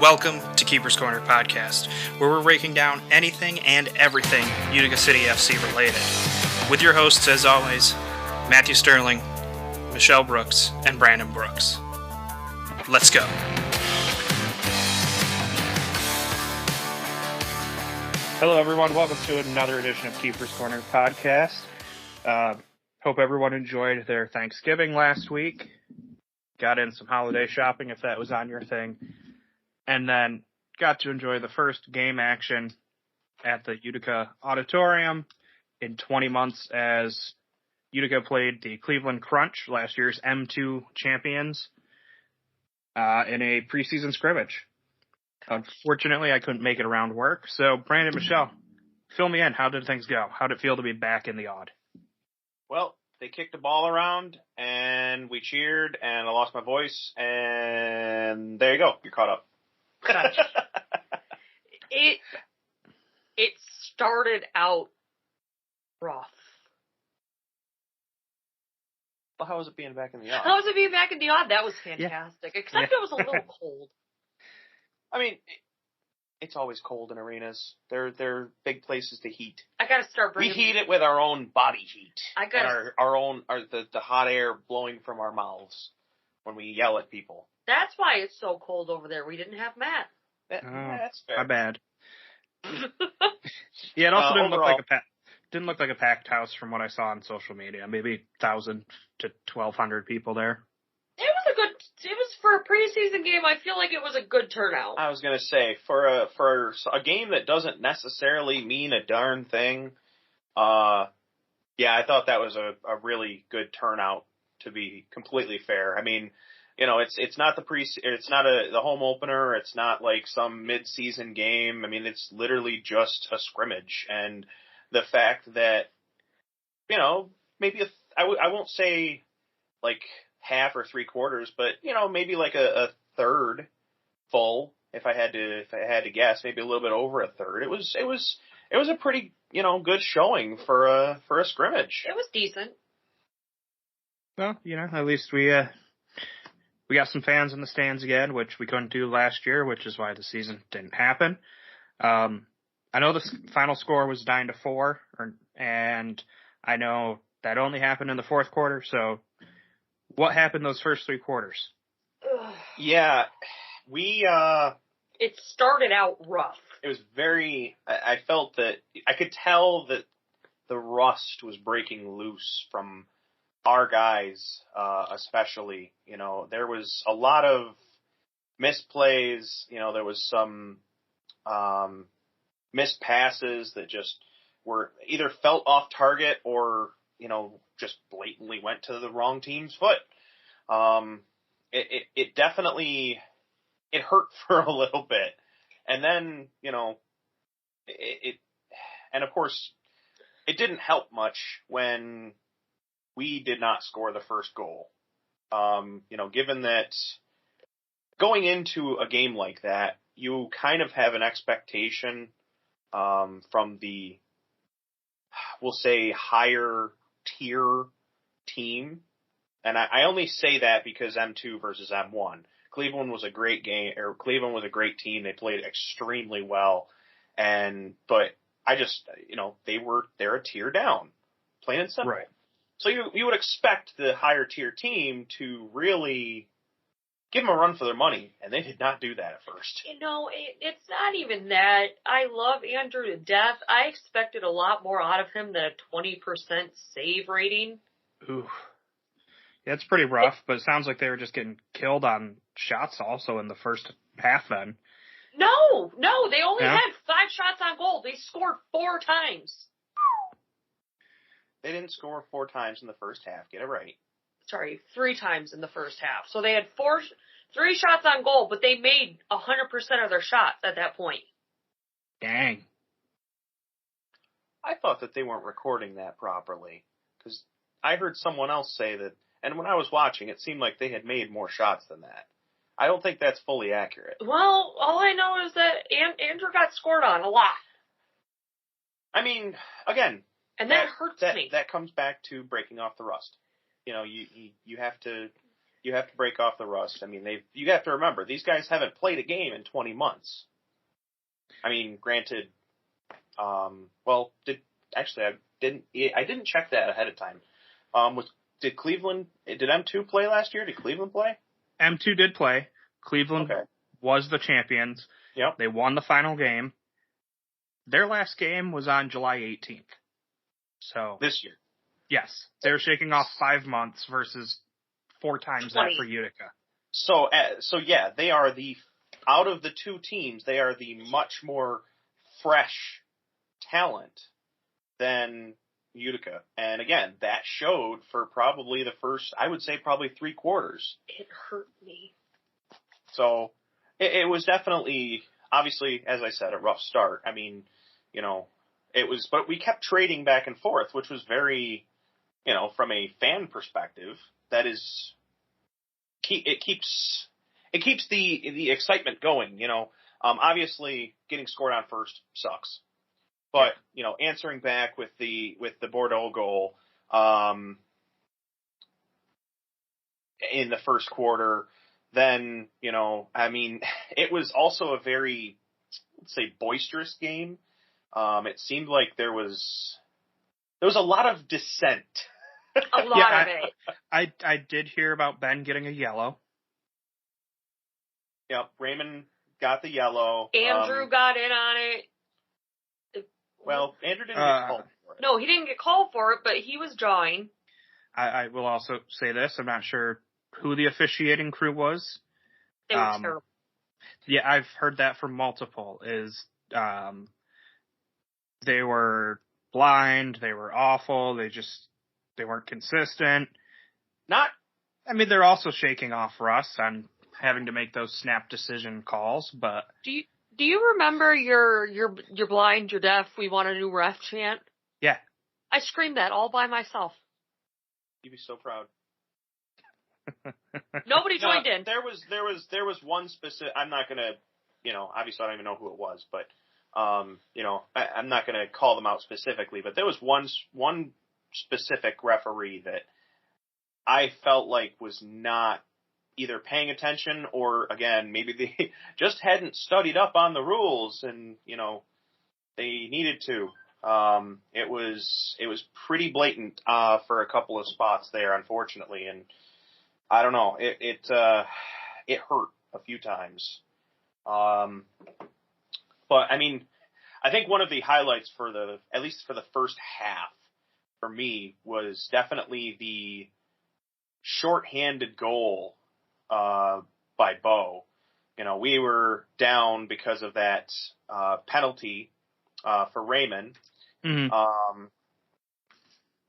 Welcome to Keeper's Corner Podcast, where we're breaking down anything and everything Utica City FC related. With your hosts, as always, Matthew Sterling, Michelle Brooks, and Brandon Brooks. Let's go. Hello, everyone. Welcome to another edition of Keeper's Corner Podcast. Hope everyone enjoyed their Thanksgiving last week. Got in some holiday shopping if that was on your thing. And then got to enjoy the first game action at the Utica Auditorium in 20 months as Utica played the Cleveland Crunch, last year's M2 champions, in a preseason scrimmage. Unfortunately, I couldn't make it around work. So, Brandon, Michelle, fill me in. How did things go? How did it feel to be back in the Aud? Well, they kicked the ball around, and we cheered, and I lost my voice, and there you go. You're caught up. It started out rough. Well, how was it being back in the Aud? How was it being back in the Aud? That was fantastic. Yeah. Except it was a little cold. I mean, it's always cold in arenas. They're big places to heat. I gotta start bringing. We heat it with our own body heat. I got the hot air blowing from our mouths when we yell at people. That's why it's so cold over there. We didn't have Matt. That's fair. My bad. Yeah, it also didn't look like a packed house from what I saw on social media. Maybe 1,000 to 1,200 people there. It was for a preseason game. I feel like it was a good turnout. I was gonna say for a game that doesn't necessarily mean a darn thing. Yeah, I thought that was a really good turnout. To be completely fair, I mean. You know, it's not the home opener. It's not like some mid-season game. I mean, it's literally just a scrimmage. And the fact that, you know, maybe I won't say like half or three quarters, but you know, maybe like a third full. If I had to guess, maybe a little bit over a third. It was a pretty, you know, good showing for a scrimmage. It was decent. Well, you know, at least we got some fans in the stands again, which we couldn't do last year, which is why the season didn't happen. I know the final score was 9-4, and I know that only happened in the fourth quarter. So, what happened those first three quarters? Yeah, it started out rough. It was very. I felt that I could tell that the rust was breaking loose from our guys, especially. You know, there was a lot of misplays. You know, there was some missed passes that just were either felt off target or, you know, just blatantly went to the wrong team's foot. It definitely hurt for a little bit, and then, you know, and of course it didn't help much when we did not score the first goal. You know, given that going into a game like that, you kind of have an expectation from the, we'll say, higher tier team. And I only say that because M2 versus M1. Cleveland was a great great team. They played extremely well. But I just, you know, they're a tier down, plain and simple. Right. So you would expect the higher tier team to really give them a run for their money, and they did not do that at first. You know, it's not even that. I love Andrew to death. I expected a lot more out of him than a 20% save rating. Ooh. Yeah, it's pretty rough, but it sounds like they were just getting killed on shots also in the first half then. No, they only had 5 shots on goal. They scored 4 times. They didn't score 4 times in the first half. Get it right. Sorry, 3 times in the first half. So they had 3 shots on goal, but they made 100% of their shots at that point. Dang. I thought that they weren't recording that properly, because I heard someone else say that, and when I was watching, it seemed like they had made more shots than that. I don't think that's fully accurate. Well, all I know is that Andrew got scored on a lot. I mean, again, and that hurts me. That comes back to breaking off the rust. You know, you have to You have to break off the rust. I mean, you have to remember, these guys haven't played a game in 20 months. I mean, granted, I didn't check that ahead of time. Did M2 play last year? Did Cleveland play? M2 did play. Cleveland was the champions. Yep. They won the final game. Their last game was on July 18th. So this year. Yes. They're shaking off 5 months versus 4 times 20. that for Utica. So yeah, they are out of the two teams, they are the much more fresh talent than Utica. And again, that showed for probably the first, I would say probably 3 quarters. It hurt me. So it was definitely, obviously, as I said, a rough start. I mean, but we kept trading back and forth, which was very, from a fan perspective, that is, it keeps the excitement going, obviously getting scored on first sucks, but, answering back with the Bordeaux goal, in the first quarter, then, it was also a very, let's say, boisterous game. It seemed like there was a lot of dissent. A lot of it. I did hear about Ben getting a yellow. Yep, Raymond got the yellow. Andrew got in on it. Well, Andrew didn't get called for it. No, he didn't get called for it, but he was drawing. I will also say this. I'm not sure who the officiating crew was. They were terrible. Yeah, I've heard that from multiple. They were blind. They were awful. They weren't consistent. They're also shaking off rust on having to make those snap decision calls, but. Do you remember you're blind, you're deaf, we want a new ref chant? Yeah. I screamed that all by myself. You'd be so proud. Nobody joined in. There was one specific, I'm not gonna, obviously I don't even know who it was, but, I'm not gonna call them out specifically, but there was one specific referee that I felt like was not either paying attention or, again, maybe they just hadn't studied up on the rules and, they needed to. It was pretty blatant, for a couple of spots there, unfortunately. And I don't know, it hurt a few times. But I mean, I think one of the highlights at least for the first half for me was definitely the shorthanded goal by Bo. We were down because of that penalty for Raymond,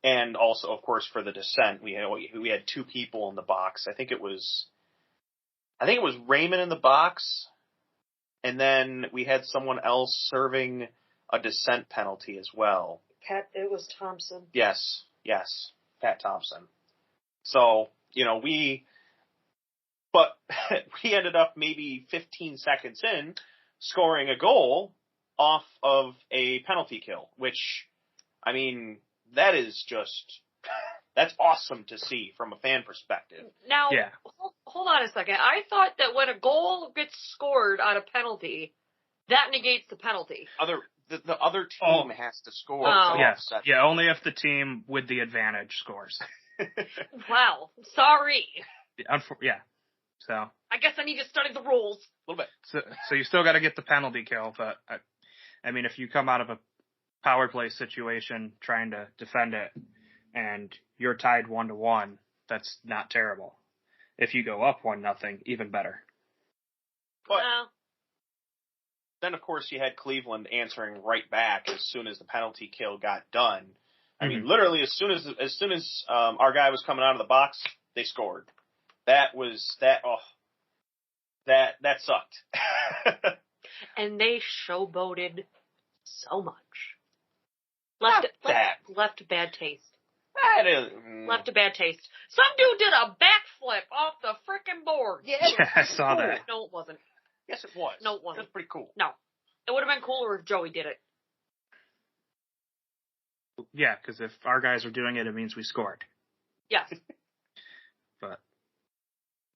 and also, of course, for the dissent. We had 2 people in the box. I think it was Raymond in the box, and then we had someone else serving a dissent penalty as well. It was Thompson. Yes, Pat Thompson. So, but we ended up maybe 15 seconds in scoring a goal off of a penalty kill, which, I mean, that's awesome to see from a fan perspective. Now, hold on a second. I thought that when a goal gets scored on a penalty, that negates the penalty. The other team has to score. Oh. Yes. Yeah, only if the team with the advantage scores. Wow. Sorry. Yeah. So. I guess I need to study the rules. A little bit. So you still got to get the penalty kill, but I mean, if you come out of a power play situation trying to defend it and you're tied 1-1, that's not terrible. If you go up 1-0, even better. But then, of course, you had Cleveland answering right back as soon as the penalty kill got done. I mean, literally, as soon as our guy was coming out of the box, they scored. That sucked. And they showboated so much. Left a bad taste. Left a bad taste. Some dude did a backflip off the frickin' board. Yeah, I saw that. No, it wasn't. Yes, it was. No, it wasn't. That's pretty cool. No. It would have been cooler if Joey did it. Yeah, because if our guys are doing it, it means we scored. Yes. But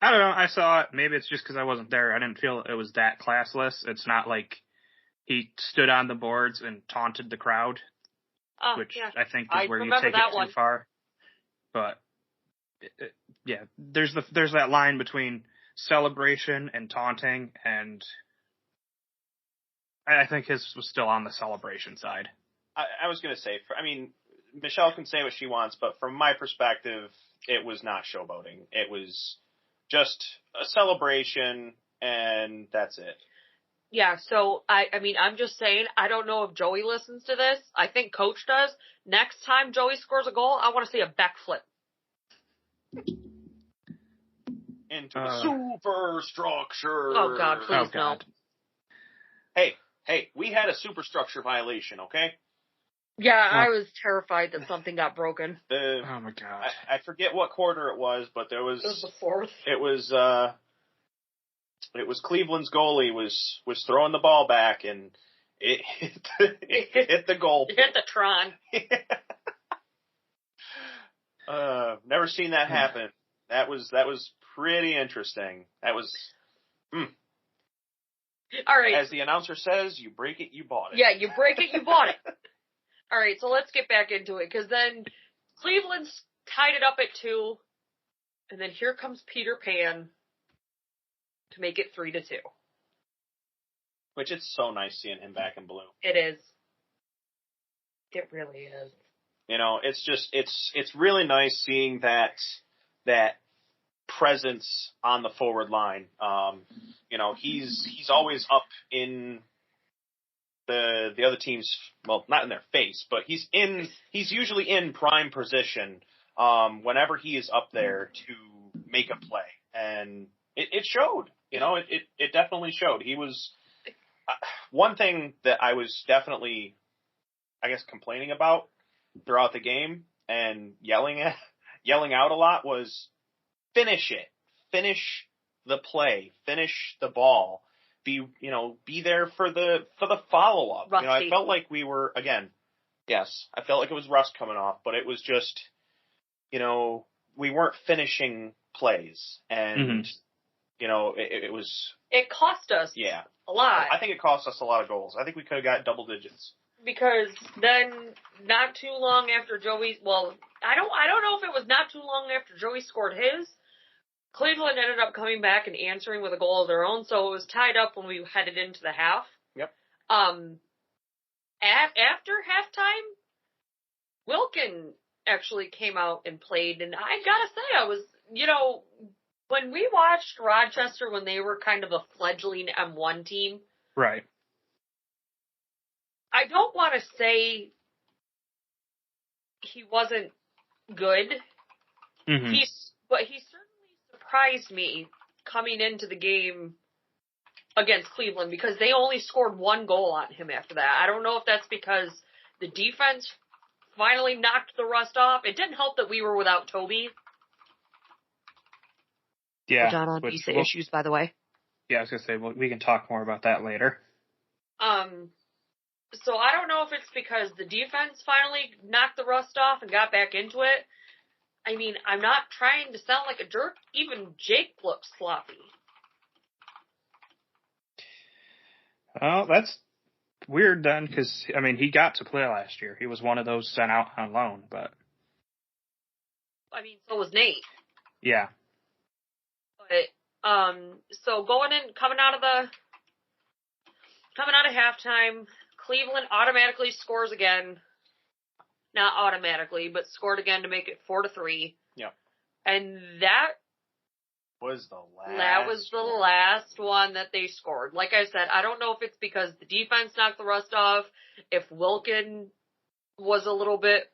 I don't know. I saw it. Maybe it's just because I wasn't there. I didn't feel it was that classless. It's not like he stood on the boards and taunted the crowd, which yeah. I think is where you take it too far. But yeah, there's that line between celebration and taunting, and I think his was still on the celebration side. I was going to say, Michelle can say what she wants, but from my perspective, it was not showboating. It was just a celebration, and that's it. Yeah, so, I'm just saying, I don't know if Joey listens to this. I think Coach does. Next time Joey scores a goal, I want to see a backflip. Into the superstructure. Oh, God, please no. Hey, we had a superstructure violation, okay? Yeah, I was terrified that something got broken. Oh, my God. I forget what quarter it was, but there was... It was the fourth. It was Cleveland's goalie was throwing the ball back, and it hit the goal. It hit the Tron. Never seen that happen. That was pretty interesting. That was. All right. As the announcer says, you break it, you bought it. Yeah, you break it, you bought it. All right, so let's get back into it, because then Cleveland's tied it up at 2, and then here comes Peter Pan to make it 3-2. Which it's so nice seeing him back in blue. It is. It really is. It's really nice seeing that presence on the forward line. He's always up in the other team's, well, not in their face, but he's usually in prime position whenever he is up there to make a play, and it showed. It definitely showed. He was one thing that I was definitely, I guess, complaining about throughout the game and yelling out a lot was finish it, finish the play, finish the ball, be there for the follow up. I felt like we were, again, yes, I felt like it was rust coming off, but it was just, we weren't finishing plays, and it cost us a lot. I think it cost us a lot of goals. I think we could have got double digits. Because then, not too long after Joey, I don't know if it was not too long after Joey scored his, Cleveland ended up coming back and answering with a goal of their own, so it was tied up when we headed into the half. Yep. After halftime, Wilkin actually came out and played, and I gotta say, I was, when we watched Rochester when they were kind of a fledgling M1 team. Right. I don't want to say he wasn't good. Mm-hmm. But he certainly surprised me coming into the game against Cleveland because they only scored 1 goal on him after that. I don't know if that's because the defense finally knocked the rust off. It didn't help that we were without Toby. Yeah. John on visa issues, by the way. Yeah, I was going to say, we can talk more about that later. So I don't know if it's because the defense finally knocked the rust off and got back into it. I mean, I'm not trying to sound like a jerk. Even Jake looks sloppy. Oh, that's weird then, because, he got to play last year. He was one of those sent out on loan, but... so was Nate. Yeah. But, so coming out of halftime, Cleveland automatically scores again. Not automatically, but scored again to make it 4-3. Yep. And that was the last one that they scored. Like I said, I don't know if it's because the defense knocked the rust off, if Wilkin was a little bit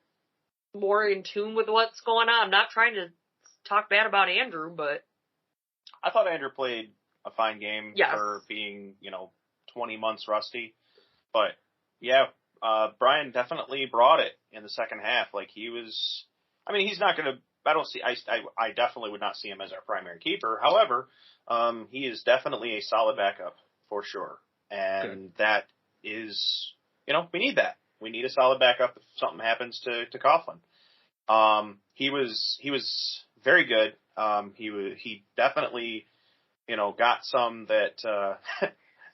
more in tune with what's going on. I'm not trying to talk bad about Andrew, but I thought Andrew played a fine game for being, 20 months rusty. But, yeah, Brian definitely brought it in the second half. Like, he was, he's not going to, I definitely would not see him as our primary keeper. However, he is definitely a solid backup for sure. And that is, we need that. We need a solid backup if something happens to Coughlin. He was very good. He definitely, got some that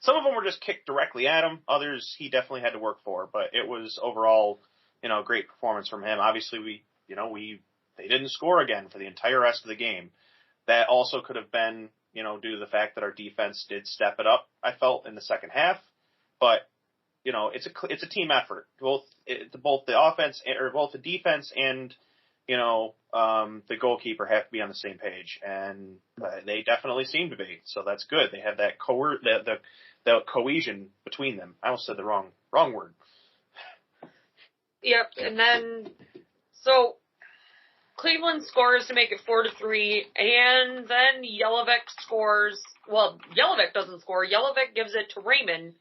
some of them were just kicked directly at him. Others he definitely had to work for. But it was overall, a great performance from him. Obviously, they didn't score again for the entire rest of the game. That also could have been, due to the fact that our defense did step it up, I felt, in the second half. But, it's a team effort. Both the offense or both the defense and, the goalkeeper have to be on the same page, and they definitely seem to be. So that's good. They have that the cohesion between them. I almost said the wrong word. Yep, and then so Cleveland scores to make it 4-3, and then Jelinek scores. Well, Jelinek doesn't score. Jelinek gives it to Raymond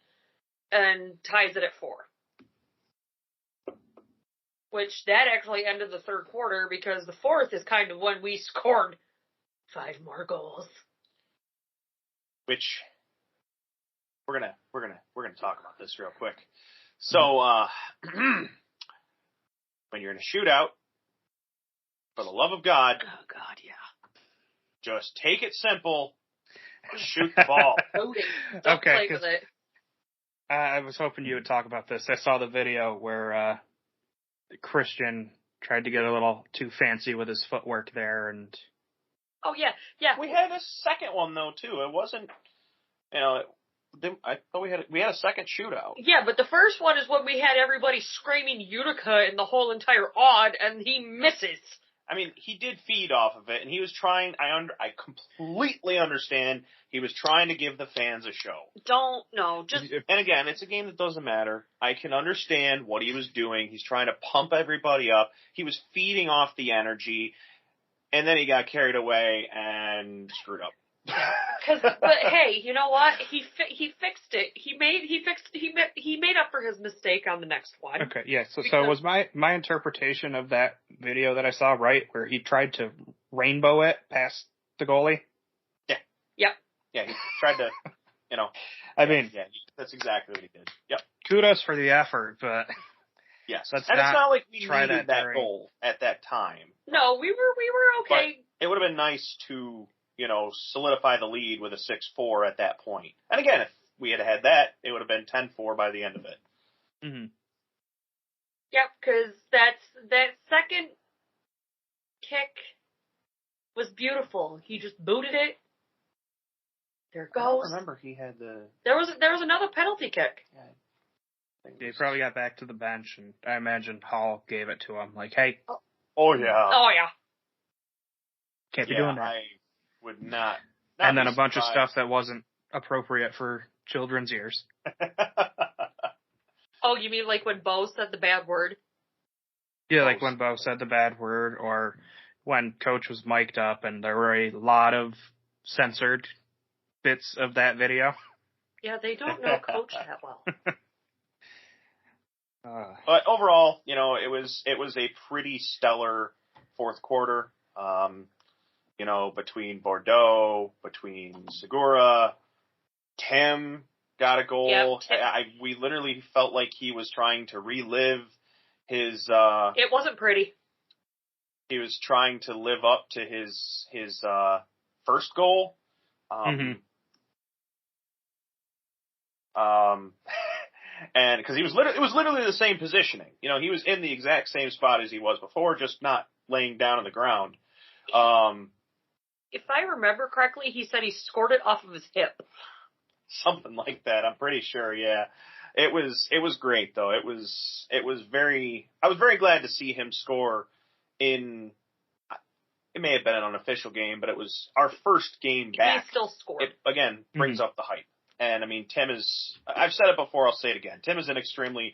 and ties it at 4. Which that actually ended the third quarter, because the fourth is kind of when we scored 5 more goals. Which we're gonna talk about this real quick. So when you're in a shootout, for the love of God, oh God, yeah, just take it simple, shoot the ball. Don't okay, play with it. I was hoping you would talk about this. I saw the video where Christian tried to get a little too fancy with his footwork there, and oh yeah. We had a second one though too. It wasn't, I thought we had a second shootout. Yeah, but the first one is when we had everybody screaming Utica in the whole entire odd, and he misses. I mean, he did feed off of it, and he was trying. I completely understand. He was trying to give the fans a show. And again, it's a game that doesn't matter. I can understand what he was doing. He's trying to pump everybody up. He was feeding off the energy, and then he got carried away and screwed up. But hey, you know what? He fixed it. He made up for his mistake on the next one. Okay, yeah. So was my interpretation of that video that I saw right, where he tried to rainbow it past the goalie? Yeah. Yep. Yeah, he tried to, I mean, yeah, that's exactly what he did. Yep. Kudos for the effort, but yes, let's and it's not like we try needed that goal at that time. No, we were okay. But it would have been nice to, solidify the lead with a 6-4 at that point. And again, if we had had that, it would have been 10-4 by the end of it. Mm-hmm. Yep, because that second kick was beautiful. He just booted it. There it goes. I don't remember he had the. There was another penalty kick. Yeah, he probably got back to the bench, and I imagine Hall gave it to him, like, "Hey." Oh yeah. Oh yeah. Can't be doing that. I would not and then a bunch surprised. of stuff that wasn't appropriate for children's ears. Oh, you mean like when Bo said the bad word? Yeah, like when Bo said the bad word, or when Coach was mic'd up, and there were a lot of censored bits of that video. Yeah, they don't know Coach that well. But overall, it was a pretty stellar fourth quarter. Between Bordeaux, between Segura, Tim got a goal. Yep, we literally felt like he was trying to relive his. It wasn't pretty. He was trying to live up to his first goal. And because it was literally the same positioning. He was in the exact same spot as he was before, just not laying down on the ground. If I remember correctly, he said he scored it off of his hip. Something like that. I'm pretty sure. Yeah, it was great though. It was very. I was very glad to see him score in. It may have been an unofficial game, but it was our first game back. He still scored. It again brings up the hype. And I mean, Tim is. I've said it before. I'll say it again. Tim is an extremely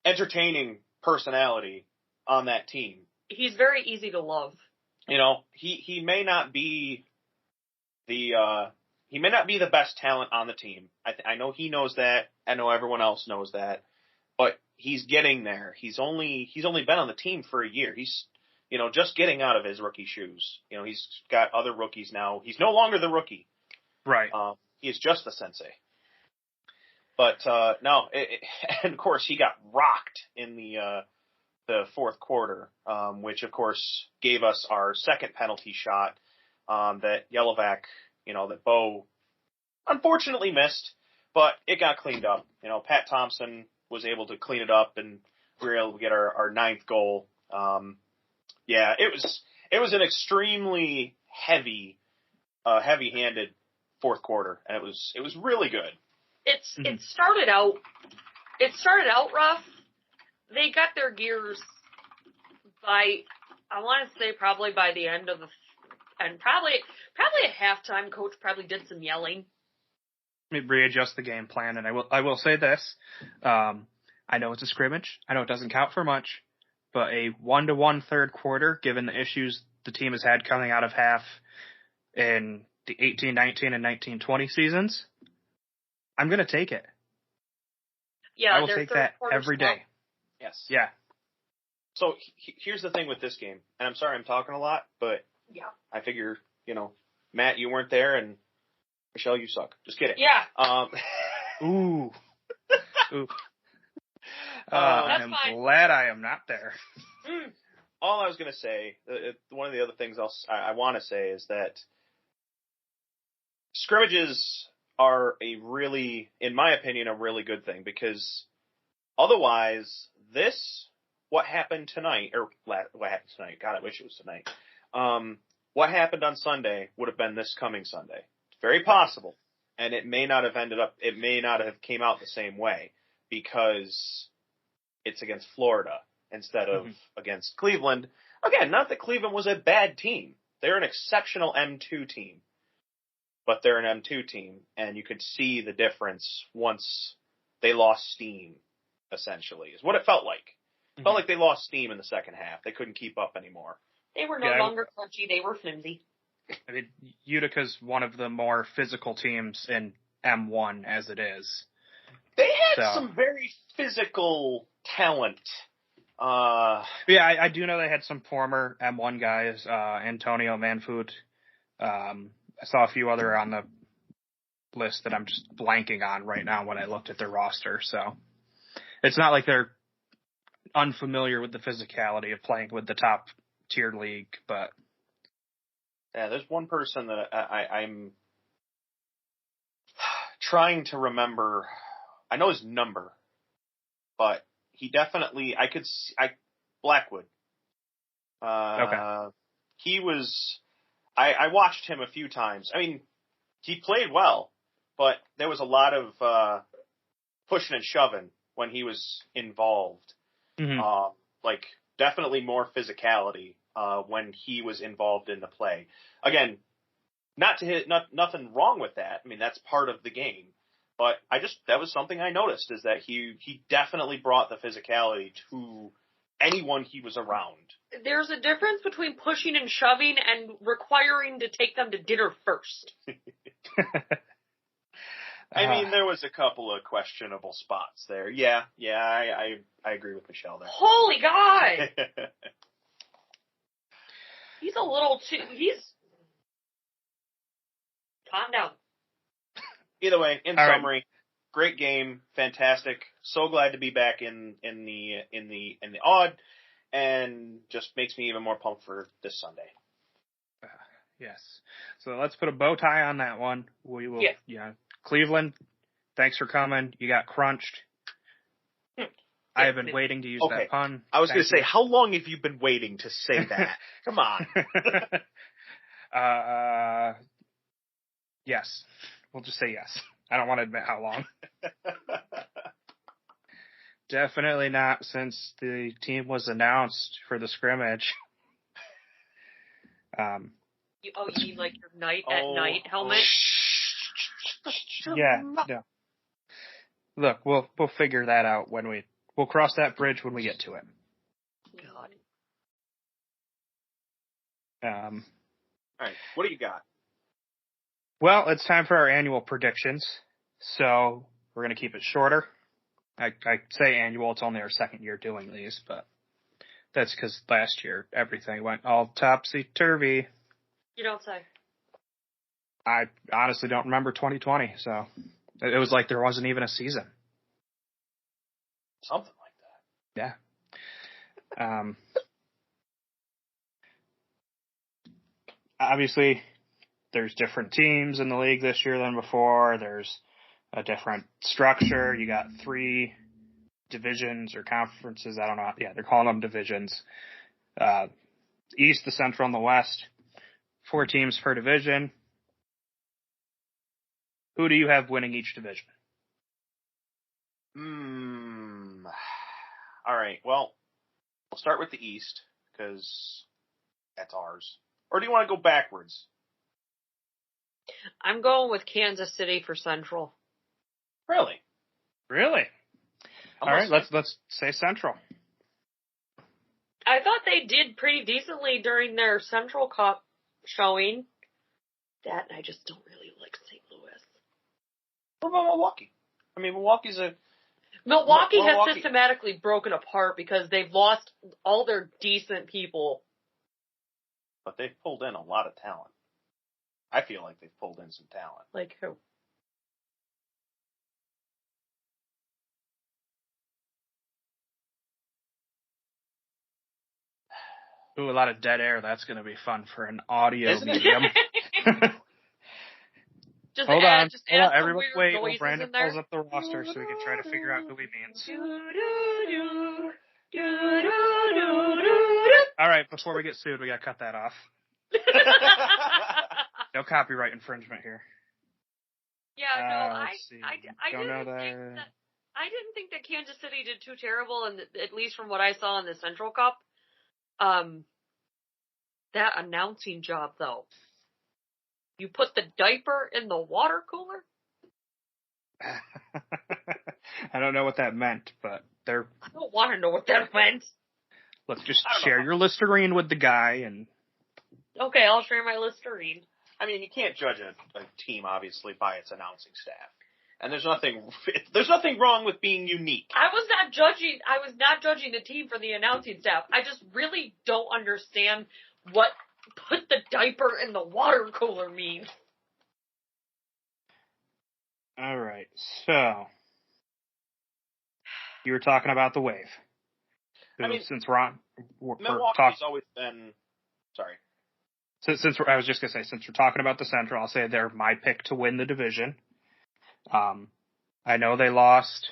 entertaining personality on that team. He's very easy to love. He may not be the best talent on the team. I know he knows that. I know everyone else knows that. But he's getting there. He's only been on the team for a year. He's just getting out of his rookie shoes. He's got other rookies now. He's no longer the rookie. Right. He is just the sensei. But no, and of course he got rocked in the the fourth quarter, which of course gave us our second penalty shot that Yellowback, that Bo unfortunately missed, but it got cleaned up. Pat Thompson was able to clean it up, and we were able to get our ninth goal. It was an extremely heavy-handed fourth quarter, and it was really good. It started out rough. They got their gears by, I want to say, probably by the end of and probably at halftime, coach probably did some yelling. Readjust the game plan, and I will say this. I know it's a scrimmage. I know it doesn't count for much, but a 1-1 third quarter, given the issues the team has had coming out of half in the 18-19 and 19-20 seasons, I'm going to take it. Yeah, I will take that every day. Yes. Yeah. So here's the thing with this game, and I'm sorry I'm talking a lot, but yeah, I figure, Matt, you weren't there, and Michelle, you suck. Just kidding. Yeah. Ooh. That's I'm fine. glad I am not there. All I was going to say, one of the other things I want to say is that scrimmages are in my opinion, a really good thing, because otherwise what happened tonight, God, I wish it was tonight. What happened on Sunday would have been this coming Sunday. It's very possible. And it may not have came out the same way, because it's against Florida instead of against Cleveland. Again, not that Cleveland was a bad team. They're an exceptional M2 team. But they're an M2 team, and you could see the difference once they lost steam, essentially, is what it felt like. It felt like they lost steam in the second half. They couldn't keep up anymore. They were no longer crunchy. They were flimsy. I mean, Utica's one of the more physical teams in M1 as it is. They had some very physical talent. I do know they had some former M1 guys, Antonio Manfut. I saw a few other on the list that I'm just blanking on right now when I looked at their roster. So it's not like they're unfamiliar with the physicality of playing with the top tier league, but yeah, there's one person that I'm trying to remember. I know his number, but he definitely, Blackwood. Okay. He was, I watched him a few times. I mean, he played well, but there was a lot of pushing and shoving when he was involved. Like, definitely more physicality when he was involved in the play. Again, nothing wrong with that. I mean, that's part of the game. But that was something I noticed, is that he definitely brought the physicality to anyone he was around. There's a difference between pushing and shoving and requiring to take them to dinner first. I mean, there was a couple of questionable spots there. Yeah, I agree with Michelle there. Holy God! He's a little too. Calm down. Either way, in summary, great game, fantastic. So glad to be back in the odd, and just makes me even more pumped for this Sunday. Yes. So let's put a bow tie on that one. We will. Yeah. Cleveland, thanks for coming. You got crunched. I have been waiting to use that pun. I was going to say, how long have you been waiting to say that? Come on. Yes. We'll just say yes. I don't want to admit how long. Definitely not since the team was announced for the scrimmage. You mean like your night at night helmet? Yeah. No. Look, we'll figure that out we'll cross that bridge when we get to it. God. All right. What do you got? Well, it's time for our annual predictions. So we're going to keep it shorter. I say annual, it's only our second year doing these, but that's because last year everything went all topsy-turvy. You don't say. I honestly don't remember 2020, so it was like there wasn't even a season. Something like that. Obviously, there's different teams in the league this year than before. There's a different structure. You got 3 divisions or conferences. I don't know. Yeah, they're calling them divisions. East, the Central, and the West. 4 teams per division. Who do you have winning each division? All right. Well, we'll start with the East because that's ours. Or do you want to go backwards? I'm going with Kansas City for Central. Really? All right, let's say Central. I thought they did pretty decently during their Central Cup showing. That I just don't really like St. Louis. What about Milwaukee? I mean, Milwaukee has systematically broken apart because they've lost all their decent people. But they've pulled in a lot of talent. I feel like they've pulled in some talent. Like who? Ooh, a lot of dead air. That's going to be fun for an audio medium. Hold on. Everyone wait while Brandon pulls up the roster so we can try to figure out who he means. All right, before we get sued, we got to cut that off. No copyright infringement here. Yeah, no, I didn't think that Kansas City did too terrible, and at least from what I saw in the Central Cup. That announcing job, though. You put the diaper in the water cooler? I don't know what that meant, but I don't want to know what that meant. Look, just share your Listerine with the guy and... Okay, I'll share my Listerine. I mean, you can't judge a team, obviously, by its announcing staff. And there's nothing wrong with being unique. I was not judging the team for the announcing staff. I just really don't understand what put the diaper in the water cooler means. All right, so you were talking about the Wave. Since Milwaukee's always been. Sorry. I was just gonna say, since we're talking about the Central, I'll say they're my pick to win the division. I know they lost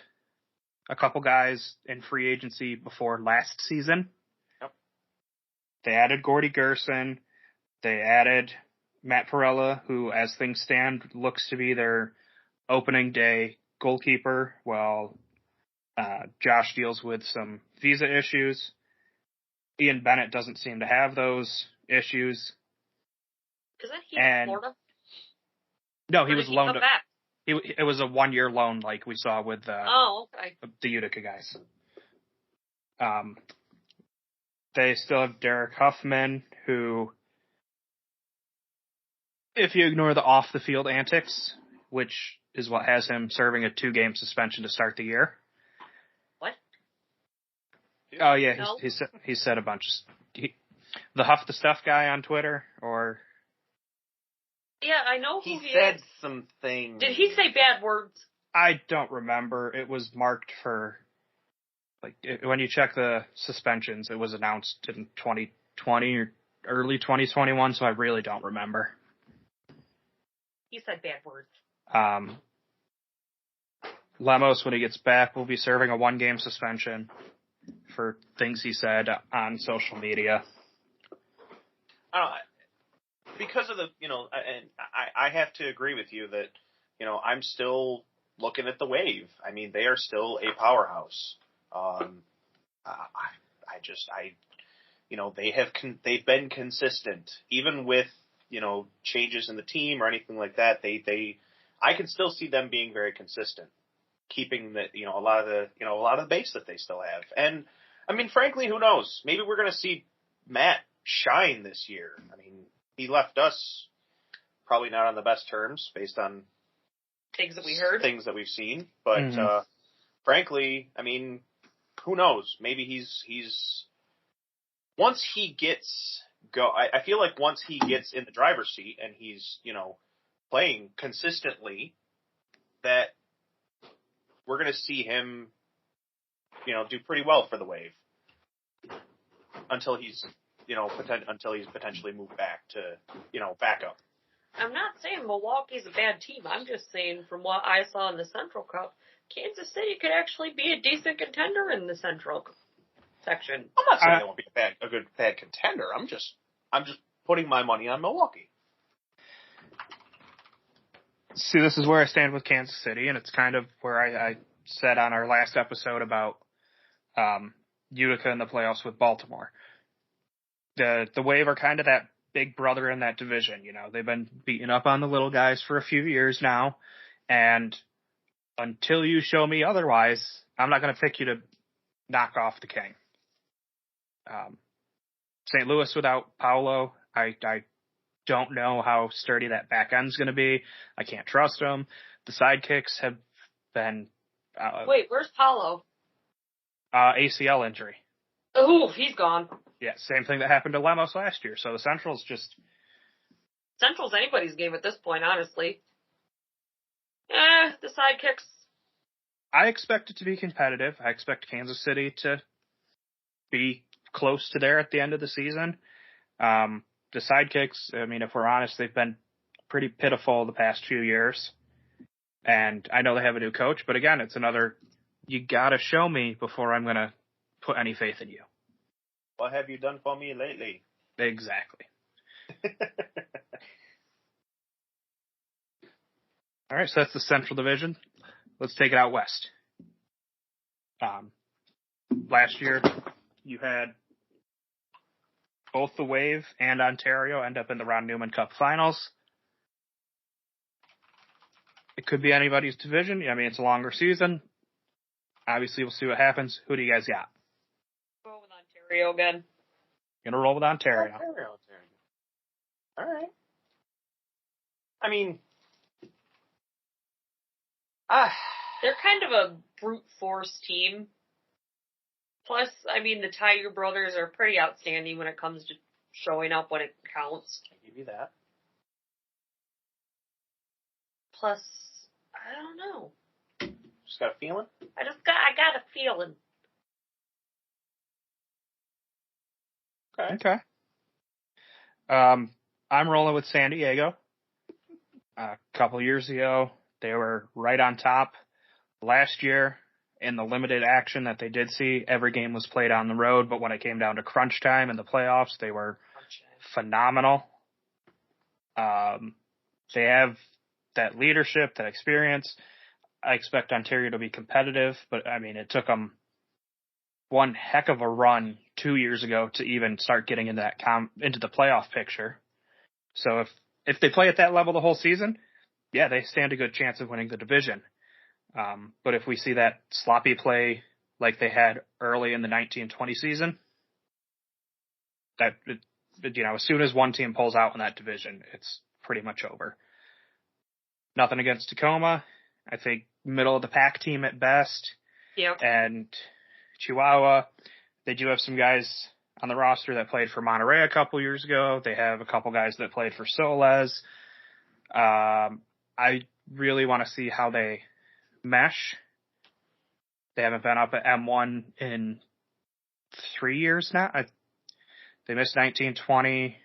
a couple guys in free agency before last season. Yep. They added Gordy Gerson. They added Matt Perella, who, as things stand, looks to be their opening day goalkeeper, while Josh deals with some visa issues. Ian Bennett doesn't seem to have those issues. Isn't he in Florida? No, he was loaned. It was a 1-year loan, like we saw with the Utica guys. They still have Derek Huffman, who, if you ignore the off-the-field antics, which is what has him serving a 2-game suspension to start the year. What? Oh yeah, no. he said a bunch of the Huff the Stuff guy on Twitter, or. Yeah, I know who he said is. Some things. Did he say bad words? I don't remember. It was marked for, when you check the suspensions, it was announced in 2020 or early 2021, so I really don't remember. He said bad words. Lemos, when he gets back, will be serving a 1-game suspension for things he said on social media. Because of the, and I have to agree with you that, I'm still looking at the Wave. I mean, they are still a powerhouse. They've been consistent, even with, changes in the team or anything like that. I can still see them being very consistent, keeping a lot of the base that they still have. And I mean, frankly, who knows? Maybe we're going to see Matt shine this year. I mean, he left us probably not on the best terms based on things that we heard, things that we've seen. But frankly, I mean, who knows? Maybe he's once he gets I feel like once he gets in the driver's seat and he's playing consistently, that we're going to see him do pretty well for the Wave. until he's potentially moved back to backup. I'm not saying Milwaukee's a bad team. I'm just saying from what I saw in the Central Cup, Kansas City could actually be a decent contender in the Central section. I'm not saying they won't be a good bad contender. I'm just putting my money on Milwaukee. See, this is where I stand with Kansas City, and it's kind of where I said on our last episode about Utica in the playoffs with Baltimore. The Wave are kind of that big brother in that division. They've been beating up on the little guys for a few years now, and until you show me otherwise, I'm not going to pick you to knock off the King. St. Louis without Paolo, I don't know how sturdy that back end's going to be. I can't trust them. The sidekicks have been... Wait, where's Paolo? ACL injury. Oh, he's gone. Yeah, same thing that happened to Lemos last year. So the Central's just... Central's anybody's game at this point, honestly. The sidekicks. I expect it to be competitive. I expect Kansas City to be close to there at the end of the season. The sidekicks, I mean, if we're honest, they've been pretty pitiful the past few years. And I know they have a new coach, but again, it's another, you gotta show me before I'm gonna put any faith in you. What have you done for me lately? Exactly. All right, so that's the Central Division. Let's take it out west. Last year, you had both the Wave and Ontario end up in the Ron Newman Cup Finals. It could be anybody's division. I mean, it's a longer season. Obviously, we'll see what happens. Who do you guys got? Go with Ontario again. Gonna roll with Ontario. All right. I mean, they're kind of a brute force team. Plus, I mean, the Tiger brothers are pretty outstanding when it comes to showing up when it counts. I give you that. Plus, I don't know. Just got a feeling? I got a feeling. Okay. I'm rolling with San Diego. A couple years ago, they were right on top. Last year, in the limited action that they did see, every game was played on the road, but when it came down to crunch time in the playoffs, they were phenomenal. They have that leadership, that experience. I expect Ontario to be competitive, but I mean, it took them one heck of a run 2 years ago to even start getting into that into the playoff picture. So if they play at that level the whole season, yeah, they stand a good chance of winning the division. But if we see that sloppy play like they had early in the 1920 season, as soon as one team pulls out in that division, it's pretty much over. Nothing against Tacoma. I think middle of the pack team at best. Yep. And Chihuahua, they do have some guys on the roster that played for Monterey a couple years ago. They have a couple guys that played for Soles. I really want to see how they mesh. They haven't been up at M1 in 3 years now. They missed 1920.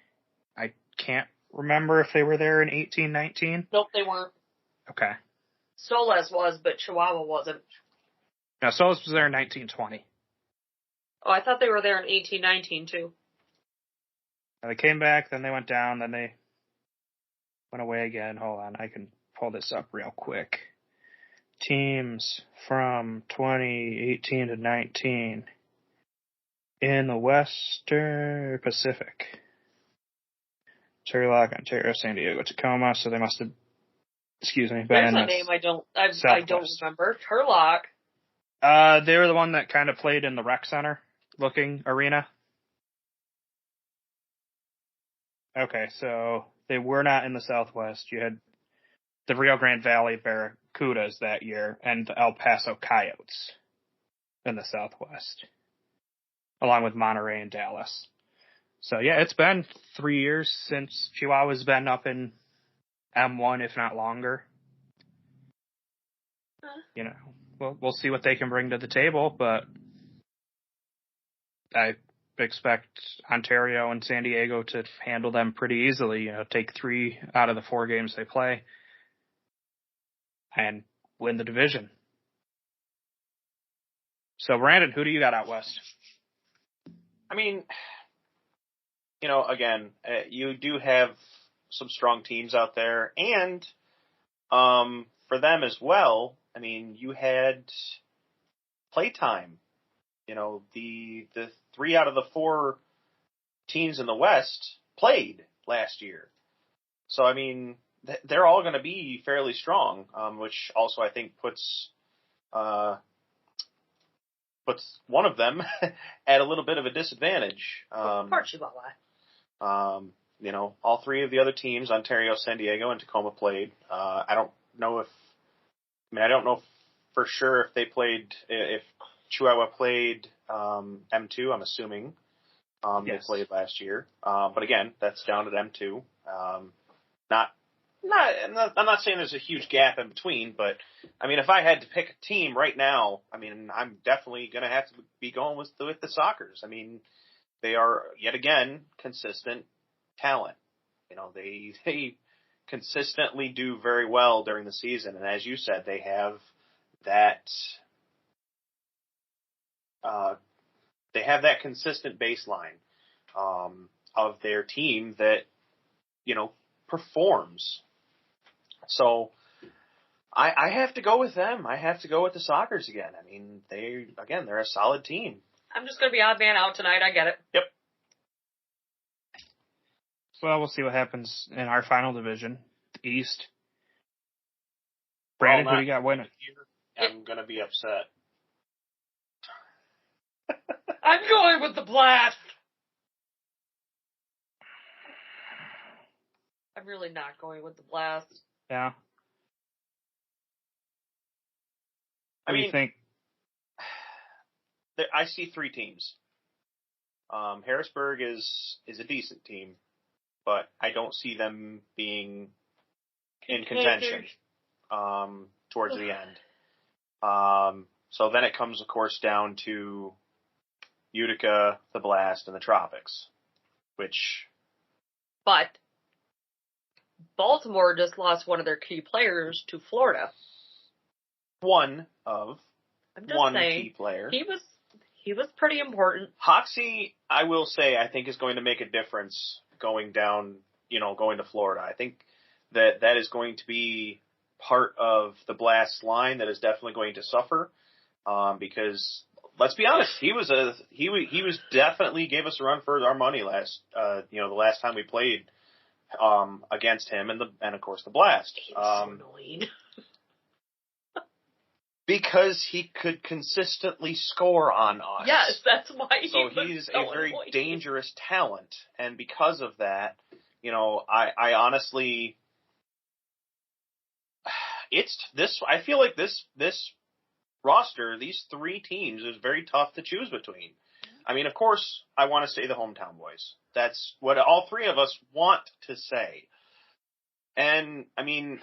I can't remember if they were there in 1819. Nope, they weren't. Okay. Soles was, but Chihuahua wasn't. No, Soles was there in 1920. Oh, I thought they were there in 1819 too. Now they came back, then they went down, then they went away again. Hold on, I can pull this up real quick. Teams from 2018 to 19 in the Western Pacific. Turlock, Ontario, San Diego, Tacoma. So they must have, been There's in a name I don't remember. Turlock. They were the one that kind of played in the rec center looking arena. Okay, so they were not in the Southwest. You had the Rio Grande Valley Barracudas that year and the El Paso Coyotes in the Southwest, along with Monterey and Dallas. So, yeah, it's been 3 years since Chihuahua's been up in M1, if not longer. We'll see what they can bring to the table, but expect Ontario and San Diego to handle them pretty easily. Take 3 out of the 4 games they play and win the division. So, Brandon, who do you got out west? I mean, again, you do have some strong teams out there, and for them as well, I mean, you had playtime. The 3 out of the 4 teams in the West played last year. So, I mean, they're all going to be fairly strong, which also I think puts one of them at a little bit of a disadvantage. Of course you will. All 3 of the other teams, Ontario, San Diego, and Tacoma played. I don't know for sure if they played, if Chihuahua played M2, I'm assuming. Yes. They played last year. But again, that's down at M2. I'm not saying there's a huge gap in between, but I mean, if I had to pick a team right now, I mean, I'm definitely going to have to be going with the Sockers. I mean, they are yet again consistent talent. They consistently do very well during the season, and as you said, they have that consistent baseline of their team that performs. So I have to go with them. I have to go with the Sockers again. I mean, they're a solid team. I'm just going to be odd man out tonight. I get it. Yep. Well, we'll see what happens in our final division, the East. Brandon, who do you got winning? I'm going to be upset. I'm going with the Blast. I'm really not going with the Blast. Yeah. What do you think? I see 3 teams. Harrisburg is a decent team, but I don't see them being in contention towards the end. So then it comes, of course, down to Utica, the Blast, and the Tropics, But Baltimore just lost one of their key players to Florida. One saying, key player. He was pretty important. Hoxie, I will say, I think is going to make a difference going down, going to Florida. I think that is going to be part of the Blast line that is definitely going to suffer, because let's be honest, he was definitely gave us a run for our money the last time we played against him and of course the Blast. He was so annoying. Because he could consistently score on us. Yes, that's why he's a very dangerous talent, and because of that, I honestly, I feel like this roster, these 3 teams, is very tough to choose between. I mean, of course, I want to say the hometown boys. That's what all 3 of us want to say. And, I mean,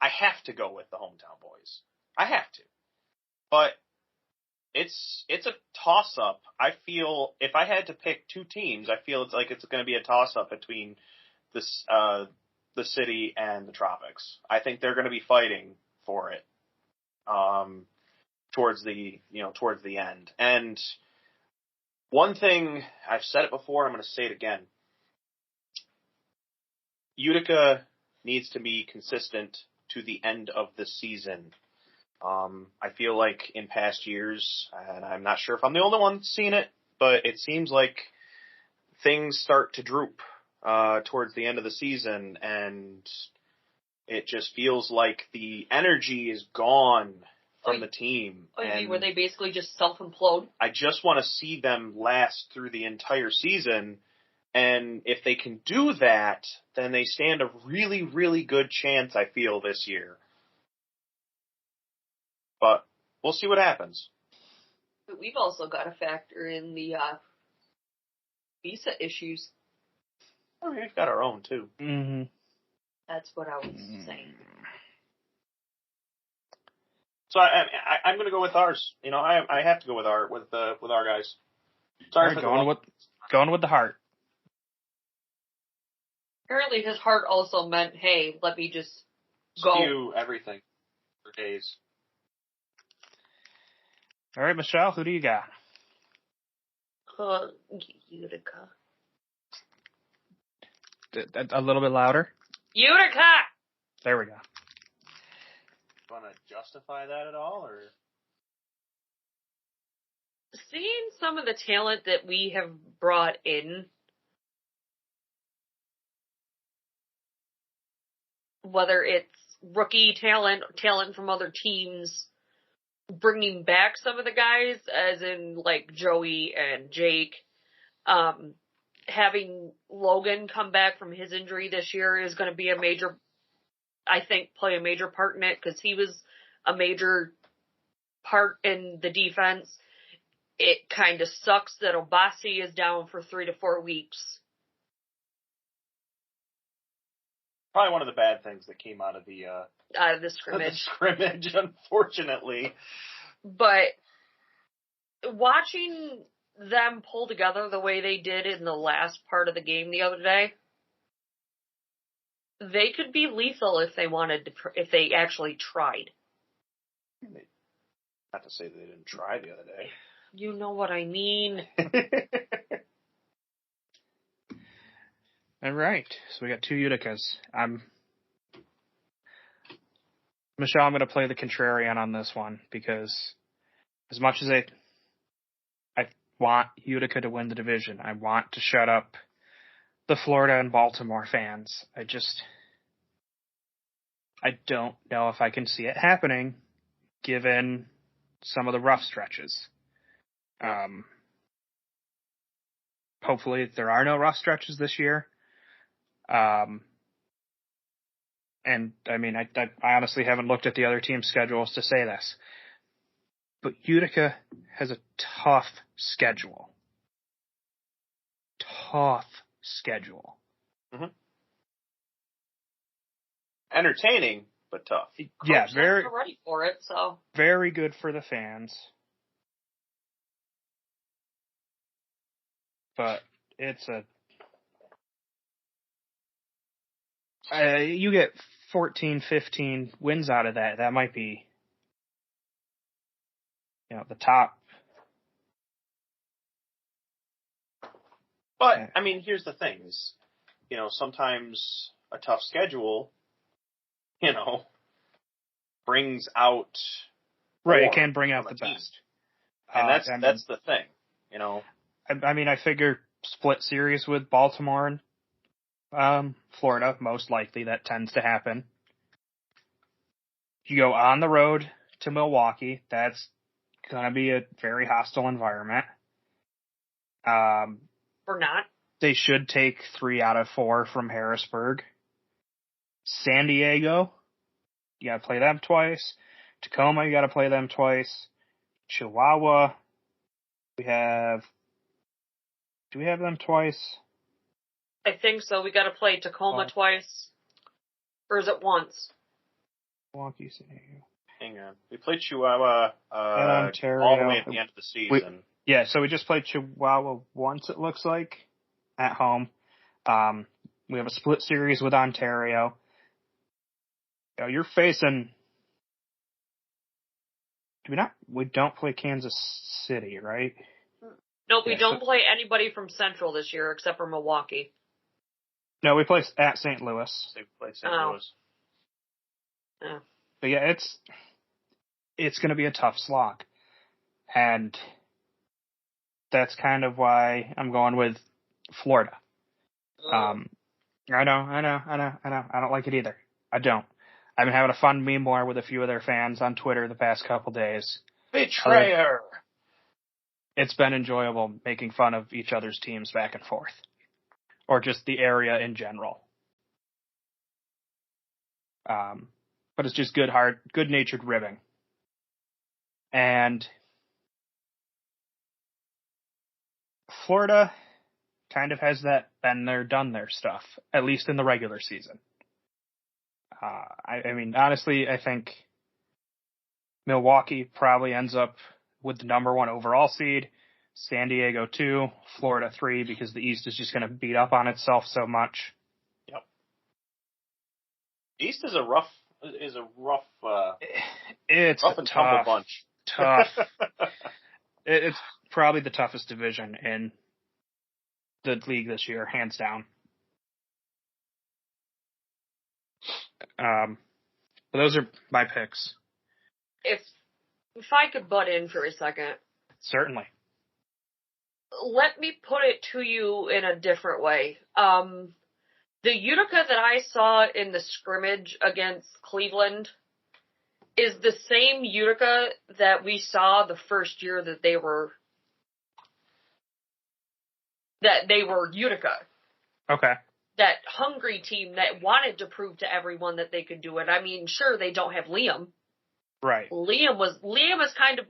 I have to go with the hometown boys. I have to. But it's a toss-up. I feel if I had to pick 2 teams, I feel it's going to be a toss-up between this the city and the Tropics. I think they're going to be fighting for it towards the end. And one thing, I've said it before, I'm going to say it again. Utica needs to be consistent to the end of the season. I feel like in past years, and I'm not sure if I'm the only one seeing it, but it seems like things start to droop towards the end of the season, and it just feels like the energy is gone from the team. Oh, you mean where they basically just self-implode? I just want to see them last through the entire season, and if they can do that, then they stand a really, really good chance, I feel, this year. But we'll see what happens. But we've also got to factor in the visa issues. I mean, we've got our own, too. Mm-hmm. That's what I was saying. So I'm going to go with ours. I have to go with our guys. Sorry right, for going with the heart. Apparently his heart also meant, hey, let me just go. Skew everything for days. All right, Michelle, who do you got? Utica. A little bit louder. Utica! There we go. Want to justify that at all, or? Seeing some of the talent that we have brought in, whether it's rookie talent from other teams, bringing back some of the guys, as in like Joey and Jake, having Logan come back from his injury this year is going to be play a major part in it, because he was a major part in the defense. It kind of sucks that Obasi is down for 3 to 4 weeks. Probably one of the bad things that came out of the scrimmage. Unfortunately. But watching them pull together the way they did in the last part of the game the other day, they could be lethal if they wanted to, if they actually tried. Not to say they didn't try the other day. You know what I mean. All right, so we got 2 Uticas. Michelle, I'm going to play the contrarian on this one, because as much as I want Utica to win the division, I want to shut up the Florida and Baltimore fans. I don't know if I can see it happening, given some of the rough stretches. Hopefully there are no rough stretches this year. And I mean, I honestly haven't looked at the other team's schedules to say this, but Utica has a tough schedule. Mm-hmm. Entertaining, but tough. Yeah, very ready for it. So very good for the fans, but it's you get 14, 15 wins out of that. That might be, the top. But, I mean, here's the thing is, sometimes a tough schedule, brings out. Right, it can bring out the best. And that's the thing, I mean, I figure split series with Baltimore and Florida, most likely that tends to happen. You go on the road to Milwaukee, that's going to be a very hostile environment. Or not. They should take 3 out of 4 from Harrisburg. San Diego, you got to play them twice. Tacoma, you got to play them twice. Chihuahua, do we have them twice? I think so. We got to play Tacoma twice. Or is it once? Milwaukee, San Diego. Hang on. We played Chihuahua Ontario. all the way at the end of the season. So we just played Chihuahua once, it looks like, at home. We have a split series with Ontario. You're facing... We don't play Kansas City, right? Nope, we don't play anybody from Central this year except for Milwaukee. No, we play at St. Louis. They play St. Louis. Yeah. But yeah, it's going to be a tough slog. And that's kind of why I'm going with Florida. I know. I don't like it either. I don't. I've been having a fun meme war with a few of their fans on Twitter the past couple days. Betrayer! It's been enjoyable making fun of each other's teams back and forth. Or just the area in general. But it's just good-natured ribbing. And Florida kind of has that been there, done there stuff, at least in the regular season. I mean, honestly, I think Milwaukee probably ends up with the number 1 overall seed. San Diego 2, Florida 3, because the East is just going to beat up on itself so much. Yep. East is a rough. It's rough and tumble bunch. Tough. It's probably the toughest division in the league this year, hands down. But those are my picks. If I could butt in for a second. Certainly. Let me put it to you in a different way. The Utica that I saw in the scrimmage against Cleveland is the same Utica that we saw the first year that they were Utica. Okay. That hungry team that wanted to prove to everyone that they could do it. I mean, sure, they don't have Liam. Right. Liam was kind of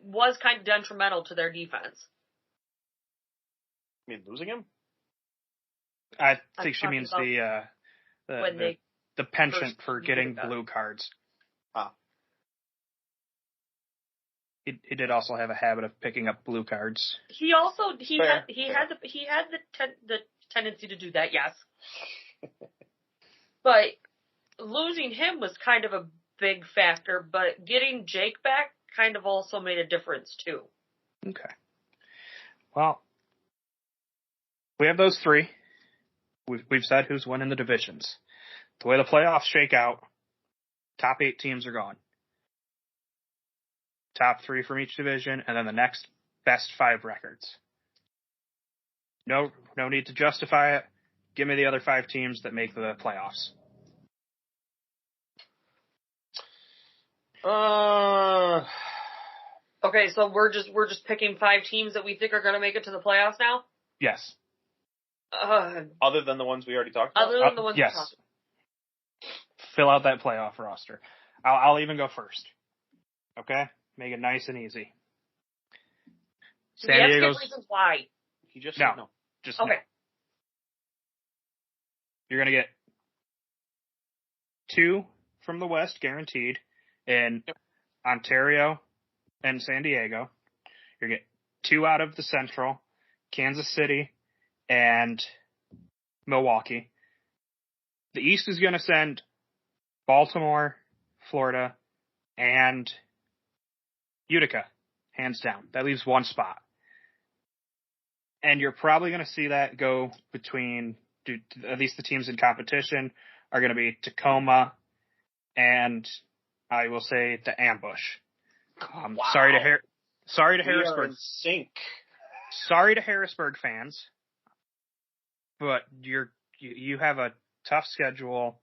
detrimental to their defense. You mean losing him? I think she means the penchant for getting Utica. blue cards. Ah. He did also have a habit of picking up blue cards. He had the tendency to do that, yes. But losing him was kind of a big factor, but getting Jake back kind of also made a difference too. Okay. Well, we have those three. We've said who's winning the divisions. The way the playoffs shake out, top 8 teams are gone. Top 3 from each division, and then the next best 5 records. No need to justify it. Give me the other 5 teams that make the playoffs. Okay, so we're just picking 5 teams that we think are going to make it to the playoffs now? Yes. Other than the ones we already talked about? Other than the ones yes. we talked about. Fill out that playoff roster. I'll even go first. Okay? Make it nice and easy. San Diego's... reasons why. He just said no. Just okay. No. You're going to get 2 from the West guaranteed in Ontario and San Diego. You're going to get 2 out of the Central, Kansas City and Milwaukee. The East is going to send Baltimore, Florida, and Utica, hands down. That leaves 1 spot. And you're probably going to see that go between, at least the teams in competition are going to be Tacoma and I will say the Ambush. Wow. Sorry to Harrisburg. Are in sync. Sorry to Harrisburg fans, but you have a tough schedule.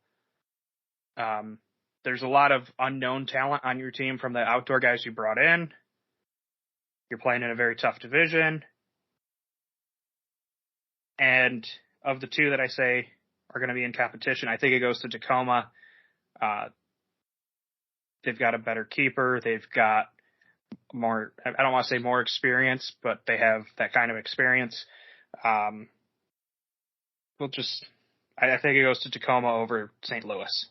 There's a lot of unknown talent on your team from the outdoor guys you brought in. You're playing in a very tough division. And of the 2 that I say are going to be in competition, I think it goes to Tacoma. They've got a better keeper. They've got more, I don't want to say more experience, but they have that kind of experience. I think it goes to Tacoma over St. Louis.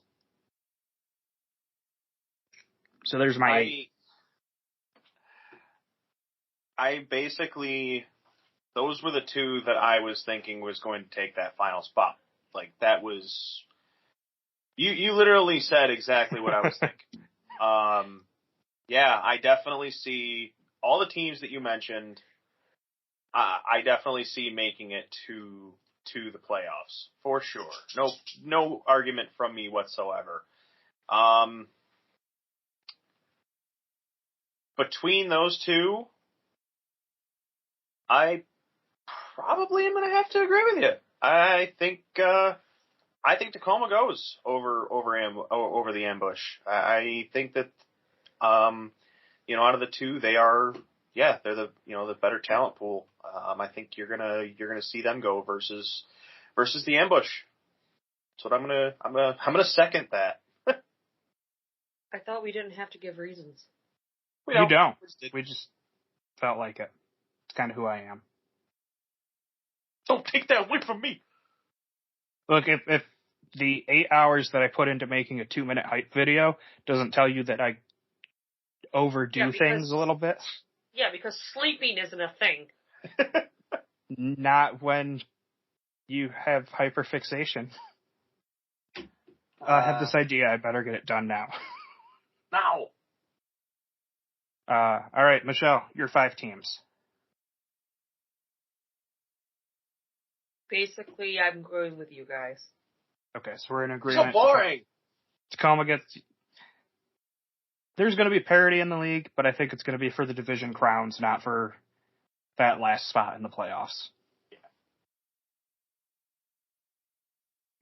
So there's my 8. I basically, those were the 2 that I was thinking was going to take that final spot. Like, that was, you literally said exactly what I was thinking. Yeah, I definitely see all the teams that you mentioned. I definitely see making it to the playoffs for sure. No argument from me whatsoever. Between those 2, I probably am going to have to agree with you. I think Tacoma goes over the Ambush. I think that out of the 2, they're the better talent pool. I think you're gonna see them go versus the Ambush. So I'm gonna second that. I thought we didn't have to give reasons. You don't. We just felt like it. It's kind of who I am. Don't take that away from me. Look, if the 8 hours that I put into making a 2-minute hype video doesn't tell you that I overdo things a little bit. Yeah, because sleeping isn't a thing. Not when you have hyperfixation. I have this idea. I better get it done now. Now. All right, Michelle, your 5 teams. Basically, I'm going with you guys. Okay, so we're in agreement. So boring. Tacoma gets. There's going to be parity in the league, but I think it's going to be for the division crowns, not for that last spot in the playoffs. Yeah.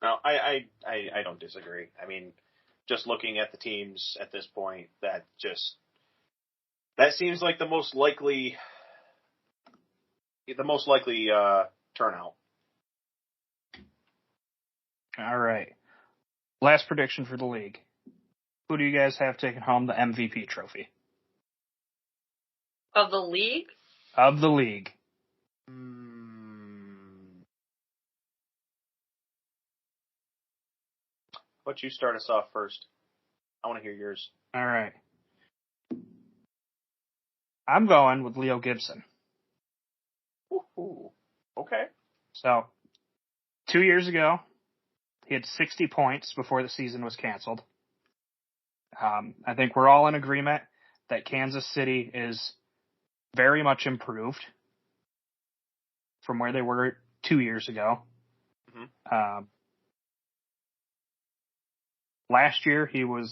No, I don't disagree. I mean, just looking at the teams at this point, that seems like the most likely turnout. All right. Last prediction for the league. Who do you guys have taking home the MVP trophy? Of the league? Of the league. Why don't you start us off first? I want to hear yours. All right. I'm going with Leo Gibson. Ooh. Okay. So, 2 years ago, he had 60 points before the season was canceled. I think we're all in agreement that Kansas City is very much improved from where they were 2 years ago. Mm-hmm. Last year, he was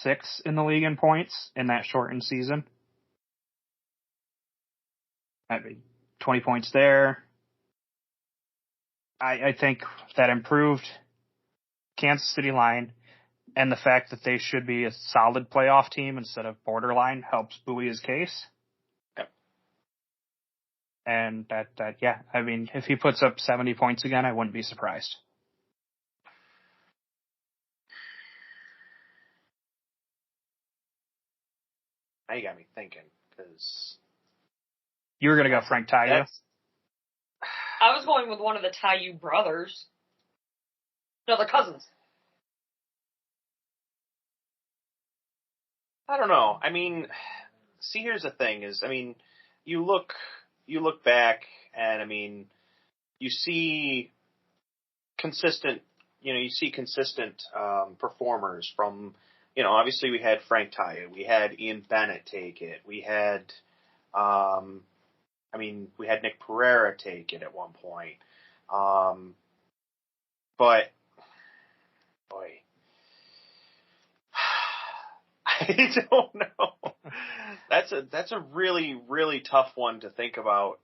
6th in the league in points in that shortened season. I mean, 20 points there. I think that improved Kansas City line and the fact that they should be a solid playoff team instead of borderline helps buoy his case. Yep. And yeah, I mean, if he puts up 70 points again, I wouldn't be surprised. Now you got me thinking, because you were going to go Frank Taillou? I was going with one of the Taillou brothers. No, they're cousins. I don't know. I mean, see, here's the thing is, I mean, you look back and, I mean, you see consistent performers from, obviously we had Frank Taillou, we had Ian Bennett take it, we had Nick Pereira take it at one point. But, boy, I don't know. That's a really, really tough one to think about.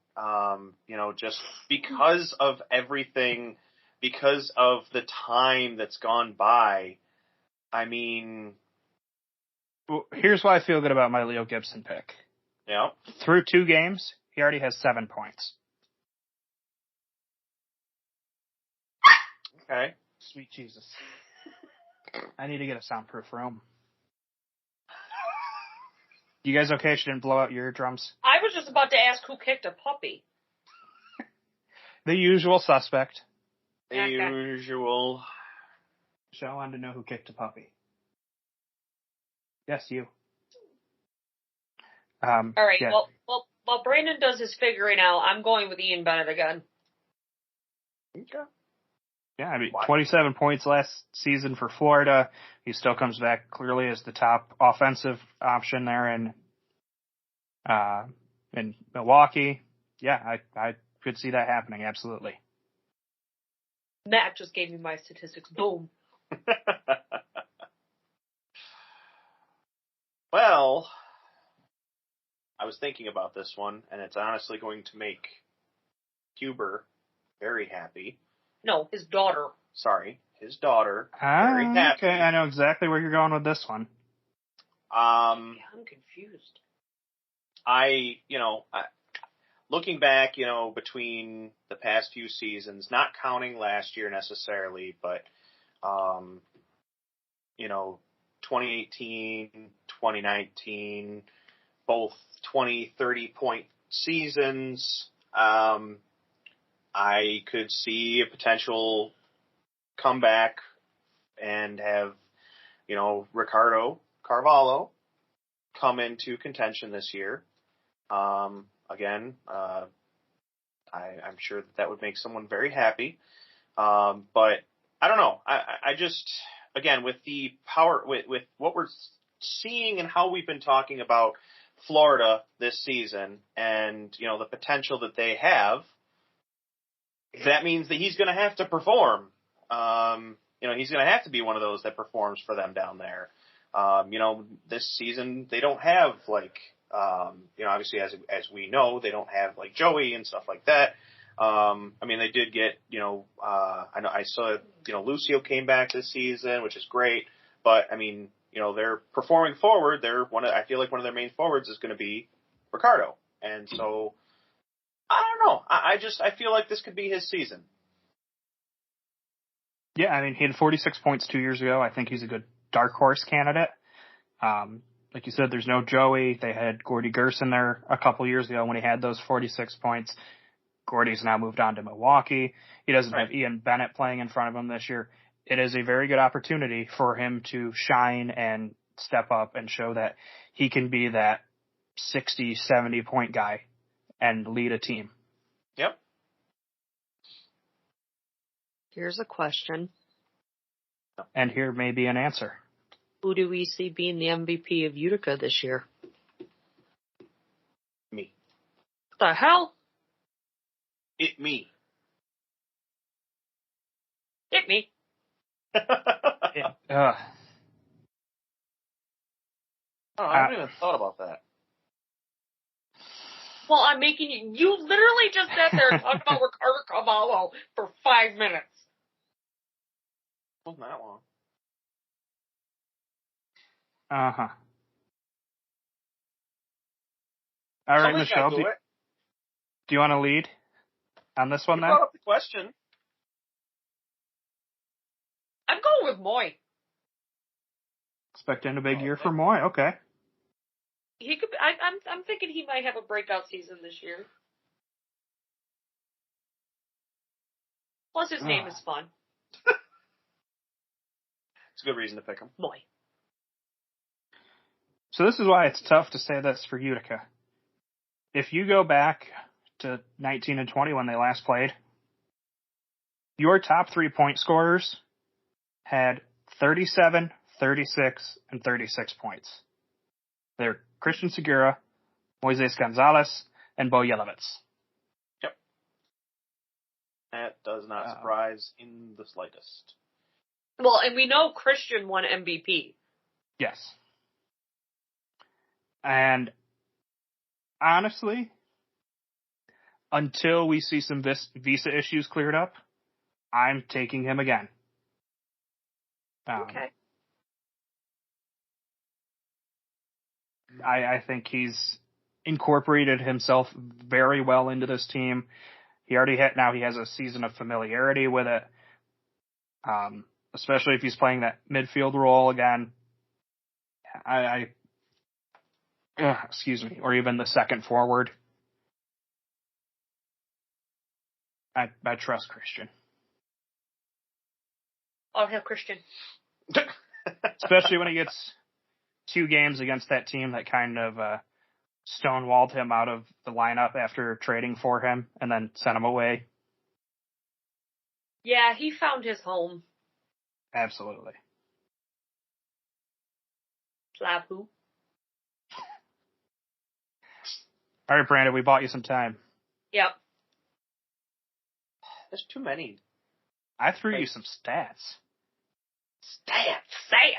Just because of everything, because of the time that's gone by. I mean, well, here's why I feel good about my Leo Gibson pick. Yeah. Through 2 games, he already has 7 points. Okay. Sweet Jesus. I need to get a soundproof room. You guys okay? She didn't blow out your eardrums? I was just about to ask who kicked a puppy. The usual suspect. The usual. So I wanted to know who kicked a puppy. Yes, you. All right. Yeah. Well, while Brandon does his figuring out, I'm going with Ian Bennett again. Okay. Yeah, I mean, 27 points last season for Florida. He still comes back clearly as the top offensive option there in Milwaukee. Yeah, I could see that happening, absolutely. Matt just gave me my statistics. Boom. Well, I was thinking about this one, and it's honestly going to make Huber very happy. No, his daughter. Sorry, his daughter. Very happy. Okay, I know exactly where you're going with this one. I'm confused. Looking back, between the past few seasons, not counting last year necessarily, but, 2018, 2019, both 20, 30-point seasons, I could see a potential comeback and have, Ricardo Carvalho come into contention this year. Again, I'm sure that would make someone very happy. But I don't know. I just, again, with the power, with what we're seeing and how we've been talking about Florida this season and, the potential that they have, that means that he's going to have to perform. He's going to have to be one of those that performs for them down there. This season they don't have obviously as we know, they don't have like Joey and stuff like that. They did get, I saw, Lucio came back this season, which is great, but they're performing forward. I feel like one of their main forwards is going to be Ricardo. And so I don't know. I feel like this could be his season. Yeah, he had 46 points 2 years ago. I think he's a good dark horse candidate. Like you said, there's no Joey. They had Gordy Gerson there a couple years ago when he had those 46 points. Gordy's now moved on to Milwaukee. He doesn't have Ian Bennett playing in front of him this year. It is a very good opportunity for him to shine and step up and show that he can be that 60, 70 point guy and lead a team. Yep. Here's a question. And here may be an answer. Who do we see being the MVP of Utica this year? Me. What the hell? Me. Me. I haven't even thought about that. Well, I'm making you literally just sat there and talked about Ricardo Cavallo for 5 minutes. Wasn't that long. Uh-huh. All right, Michelle, do you want to lead on this one then? You brought up the question. I'm going with Moy. Expecting a big year for Moy. Okay. He could. I'm thinking he might have a breakout season this year. Plus, his name is fun. It's a good reason to pick him. Moy. So this is why it's tough to say this for Utica. If you go back to 19 and 20 when they last played, your top 3 point scorers had 37, 36, and 36 points. They're Christian Segura, Moises Gonzalez, and Bo Yelovitz. Yep. That does not surprise in the slightest. Well, and we know Christian won MVP. Yes. And honestly, until we see some visa issues cleared up, I'm taking him again. Okay. I think he's incorporated himself very well into this team. He has a season of familiarity with it. Especially if he's playing that midfield role again. Excuse me, or even the second forward. I trust Christian. I'll have Christian. Especially when he gets 2 games against that team that kind of stonewalled him out of the lineup after trading for him and then sent him away. Yeah, he found his home. Absolutely. Slap who? All right, Brandon, we bought you some time. Yep. There's too many. I threw you some stats. Stats.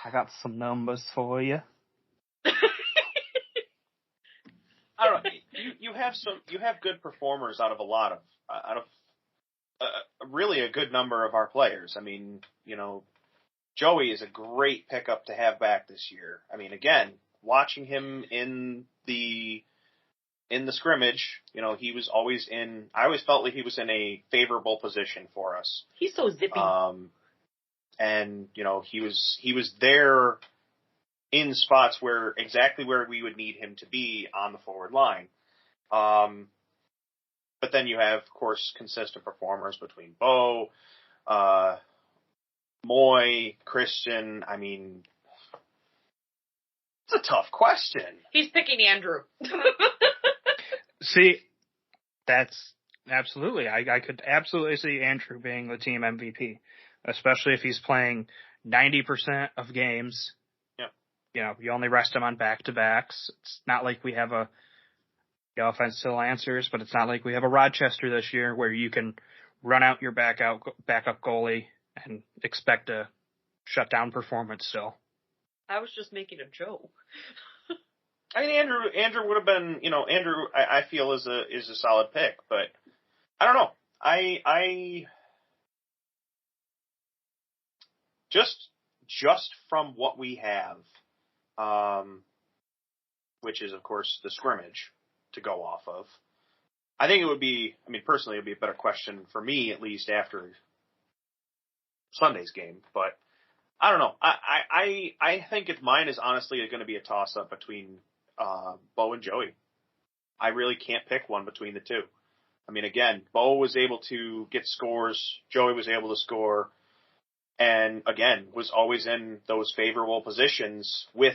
I got some numbers for you. I don't know. You have good performers out of really a good number of our players. Joey is a great pickup to have back this year. Again, watching him in the scrimmage, he was always I always felt like he was in a favorable position for us. He's so zippy. And he was there in spots exactly where we would need him to be on the forward line. But then you have, of course, consistent performers between Bo, Moy, Christian. It's a tough question. He's picking Andrew. See, that's absolutely. I could absolutely see Andrew being the team MVP, especially if he's playing 90% of games. Yep. You know, you only rest him on back-to-backs. It's not like we have the offense still answers, but it's not like we have a Rochester this year where you can run out your backup goalie and expect a shutdown performance still. I was just making a joke. I mean, Andrew would have been, Andrew, I feel is a solid pick, but I don't know. I just from what we have, which is of course the scrimmage to go off of. I think it would be, personally, it would be a better question for me, at least after Sunday's game, but I don't know. I think mine is honestly going to be a toss up between Bo and Joey. I really can't pick one between the two. I mean, again, Bo was able to get scores. Joey was able to score. And again, was always in those favorable positions with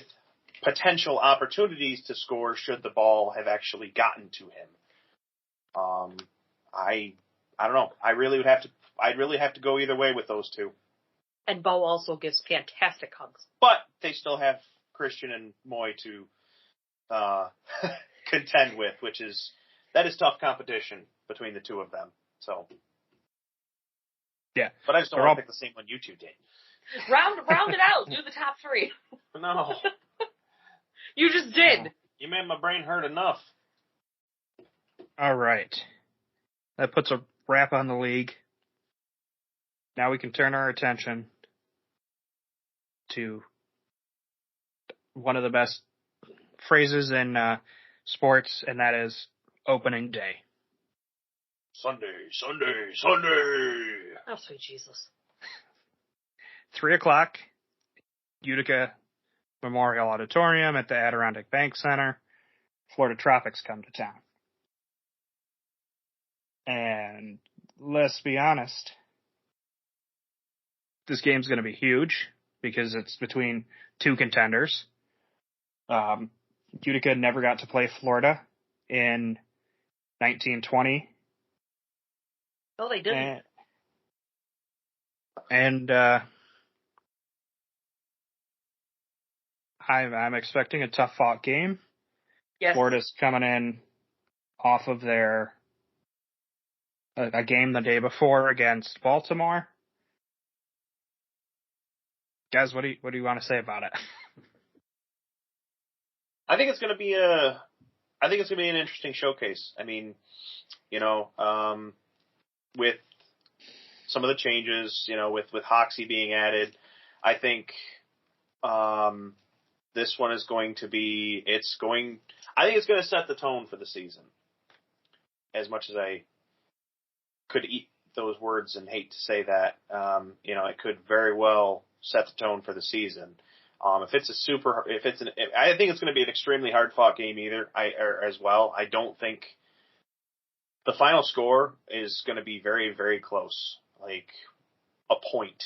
potential opportunities to score should the ball have actually gotten to him. I don't know. I'd really have to go either way with those two. And Bo also gives fantastic hugs. But they still have Christian and Moy to contend with, that is tough competition between the two of them. So, yeah. But I just don't want to pick the same one you two did. Round it out. Do the top three. No. You just did. You made my brain hurt enough. All right. That puts a wrap on the league. Now we can turn our attention to one of the best phrases in sports, and that is opening day. Sunday, Sunday, Sunday. Oh, sweet Jesus. 3:00, Utica Memorial Auditorium at the Adirondack Bank Center. Florida Tropics come to town. And let's be honest, this game's going to be huge because it's between two contenders. Utica never got to play Florida in 1920. No, they didn't. And I'm expecting a tough fought game. Yes. Florida's coming in off of their a game the day before against Baltimore. Guys, what do you want to say about it? I think it's going to be an interesting showcase. I mean, with some of the changes, with Hoxie being added, I think this one is going to be. I think it's going to set the tone for the season. As much as I could eat those words and hate to say that, it could very well set the tone for the season. I think it's going to be an extremely hard fought game as well. I don't think the final score is going to be very, very close, like a point.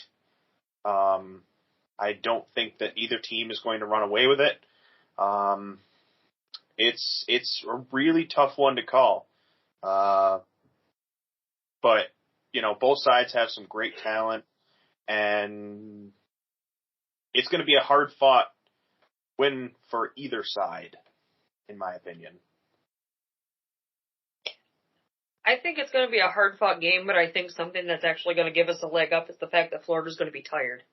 I don't think that either team is going to run away with it. It's a really tough one to call. But, both sides have some great talent, and it's going to be a hard-fought win for either side, in my opinion. I think it's going to be a hard-fought game, but I think something that's actually going to give us a leg up is the fact that Florida's going to be tired.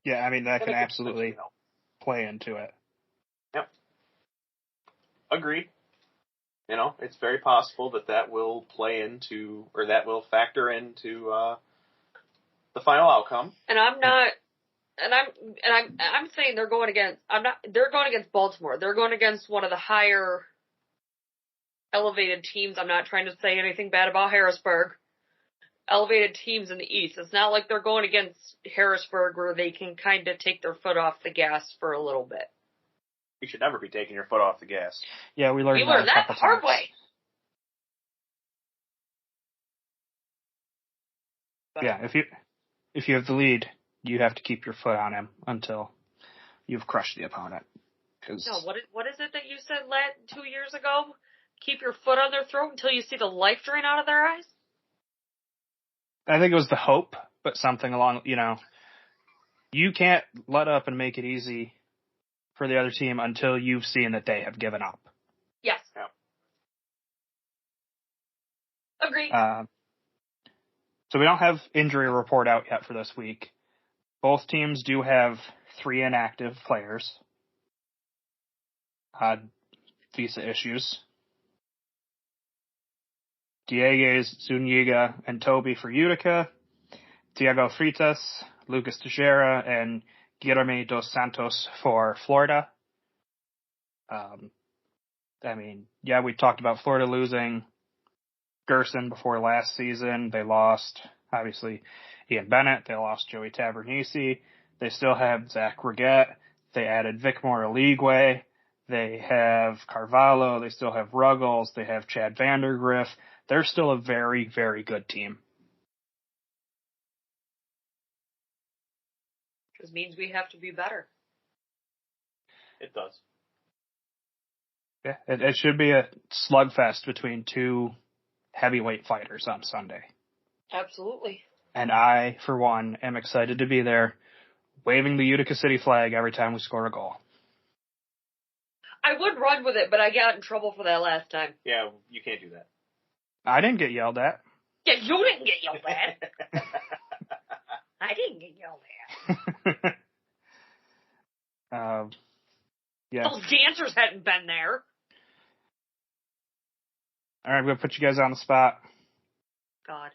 Yeah, I mean, that can absolutely play into it. Yep. Agreed. It's very possible that will play into, or that will factor into the final outcome. And I'm saying they're going against Baltimore. They're going against one of the higher elevated teams. I'm not trying to say anything bad about Harrisburg. Elevated teams in the East. It's not like they're going against Harrisburg where they can kind of take their foot off the gas for a little bit. You should never be taking your foot off the gas. Yeah, we learned that the hard way. Yeah, if you have the lead, you have to keep your foot on him until you've crushed the opponent. No, what is it that you said 2 years ago? Keep your foot on their throat until you see the life drain out of their eyes? I think it was the hope, but something along, you can't let up and make it easy for the other team until you've seen that they have given up. Yes. Yeah. Agreed. So we don't have injury report out yet for this week. Both teams do have 3 inactive players. Visa issues. Diegues, Zuniga, and Toby for Utica. Diego Freitas, Lucas Teixeira, and Guilherme dos Santos for Florida. We talked about Florida losing Gerson before last season. They lost, obviously, Ian Bennett. They lost Joey Tavernisi. They still have Zach Reguette. They added Vic Moraligwe. They have Carvalho. They still have Ruggles. They have Chad Vandergriff. They're still a very, very good team. Which means we have to be better. It does. Yeah, it should be a slugfest between 2 heavyweight fighters on Sunday. Absolutely. And I, for one, am excited to be there, waving the Utica City flag every time we score a goal. I would run with it, but I got in trouble for that last time. Yeah, you can't do that. I didn't get yelled at. Yeah, you didn't get yelled at. I didn't get yelled at. Yeah. Those dancers hadn't been there. All right, I'm going to put you guys on the spot. God.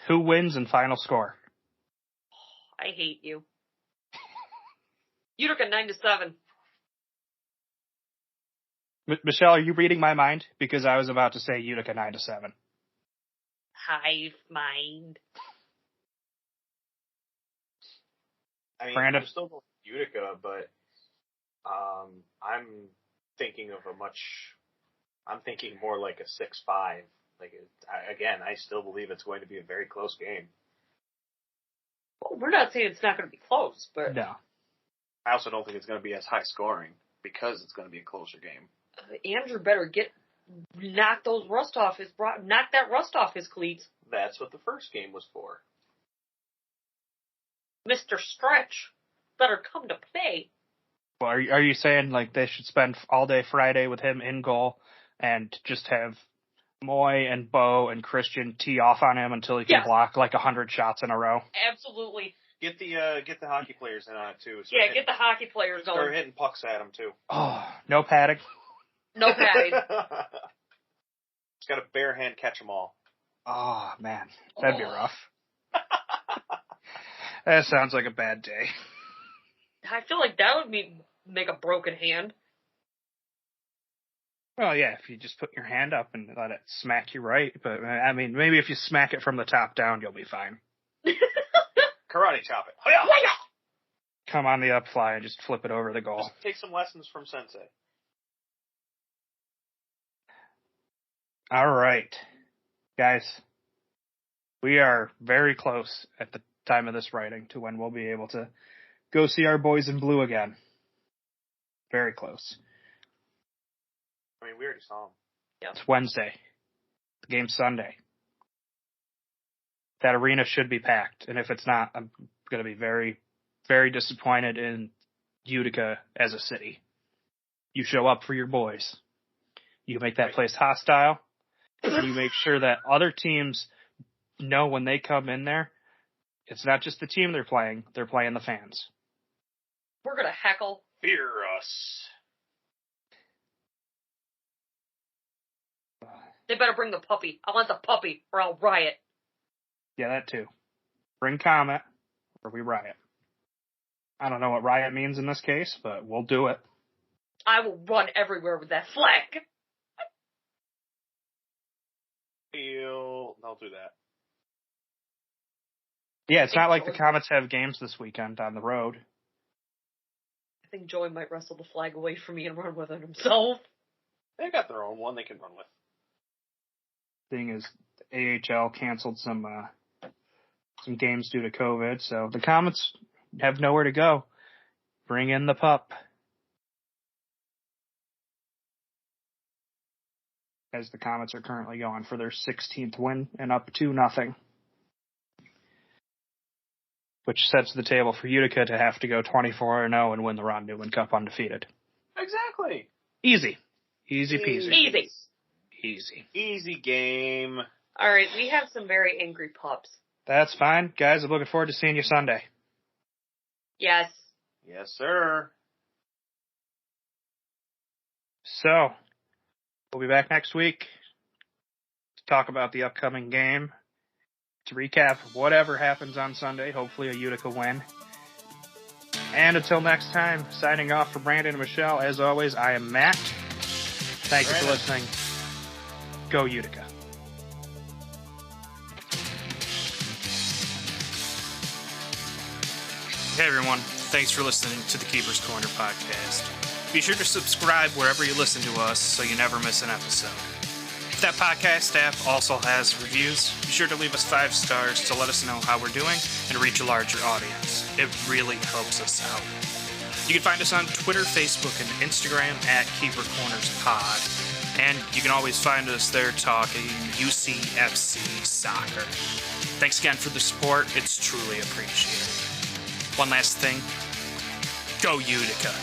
Who wins in final score? I hate you. Utica 9-7. Michelle, are you reading my mind? Because I was about to say Utica 9-7. Hive mind. I mean, Brandon? I'm still going with Utica, but I'm thinking more like a 6-5. I still believe it's going to be a very close game. Well, we're not saying it's not going to be close, but No. I also don't think it's going to be as high scoring because it's going to be a closer game. Andrew better knock that rust off his cleats. That's what the first game was for. Mr. Stretch better come to play. Well, are you saying like they should spend all day Friday with him in goal and just have Moy and Bo and Christian tee off on him until he can block like 100 shots in a row? Absolutely. Get the hockey players in on it too. Get the hockey players going. Start hitting pucks at them too. Oh, no padding. No padding. Just got a bare hand catch them all. Oh man, that'd be rough. That sounds like a bad day. I feel like that would make a broken hand. Well, yeah, if you just put your hand up and let it smack you right. But, I mean, maybe if you smack it from the top down, you'll be fine. Karate chop it. Come on the up fly and just flip it over the goal. Just take some lessons from Sensei. All right. Guys, we are very close at the time of this writing to when we'll be able to go see our boys in blue again. Very close. I mean, we already saw them. Yeah. It's Wednesday. The game's Sunday. That arena should be packed, and if it's not, I'm going to be very, very disappointed in Utica as a city. You show up for your boys. You make that place hostile. You make sure that other teams know when they come in there, it's not just the team they're playing the fans. We're going to heckle. Fear us. They better bring the puppy. I want the puppy, or I'll riot. Yeah, that too. Bring Comet, or we riot. I don't know what riot means in this case, but we'll do it. I will run everywhere with that flag. They'll do that. Yeah, it's not like the Comets have games this weekend on the road. I think Joey might wrestle the flag away from me and run with it himself. They got their own one they can run with. Thing is, AHL canceled some games due to COVID, so the Comets have nowhere to go. Bring in the pup. as the Comets are currently going for their 16th win and up 2-0. Which sets the table for Utica to have to go 24-0 and win the Ron Newman Cup undefeated. Exactly. Easy. Easy peasy. Easy game. All right, we have some very angry pups. That's fine. Guys, I'm looking forward to seeing you Sunday. Yes. Yes, sir. So, we'll be back next week to talk about the upcoming game, to recap whatever happens on Sunday, hopefully a Utica win. And until next time, signing off for Brandon and Michelle, as always, I am Matt. Thank you for listening. Go Utica. Hey everyone, thanks for listening to the Keeper's Corner podcast. Be sure to subscribe wherever you listen to us so you never miss an episode. If that podcast app also has reviews, be sure to leave us 5 stars to let us know how we're doing and reach a larger audience. It really helps us out. You can find us on Twitter, Facebook, and Instagram at Keeper Corners Pod. And you can always find us there talking UCFC soccer. Thanks again for the support. It's truly appreciated. One last thing. Go Utica.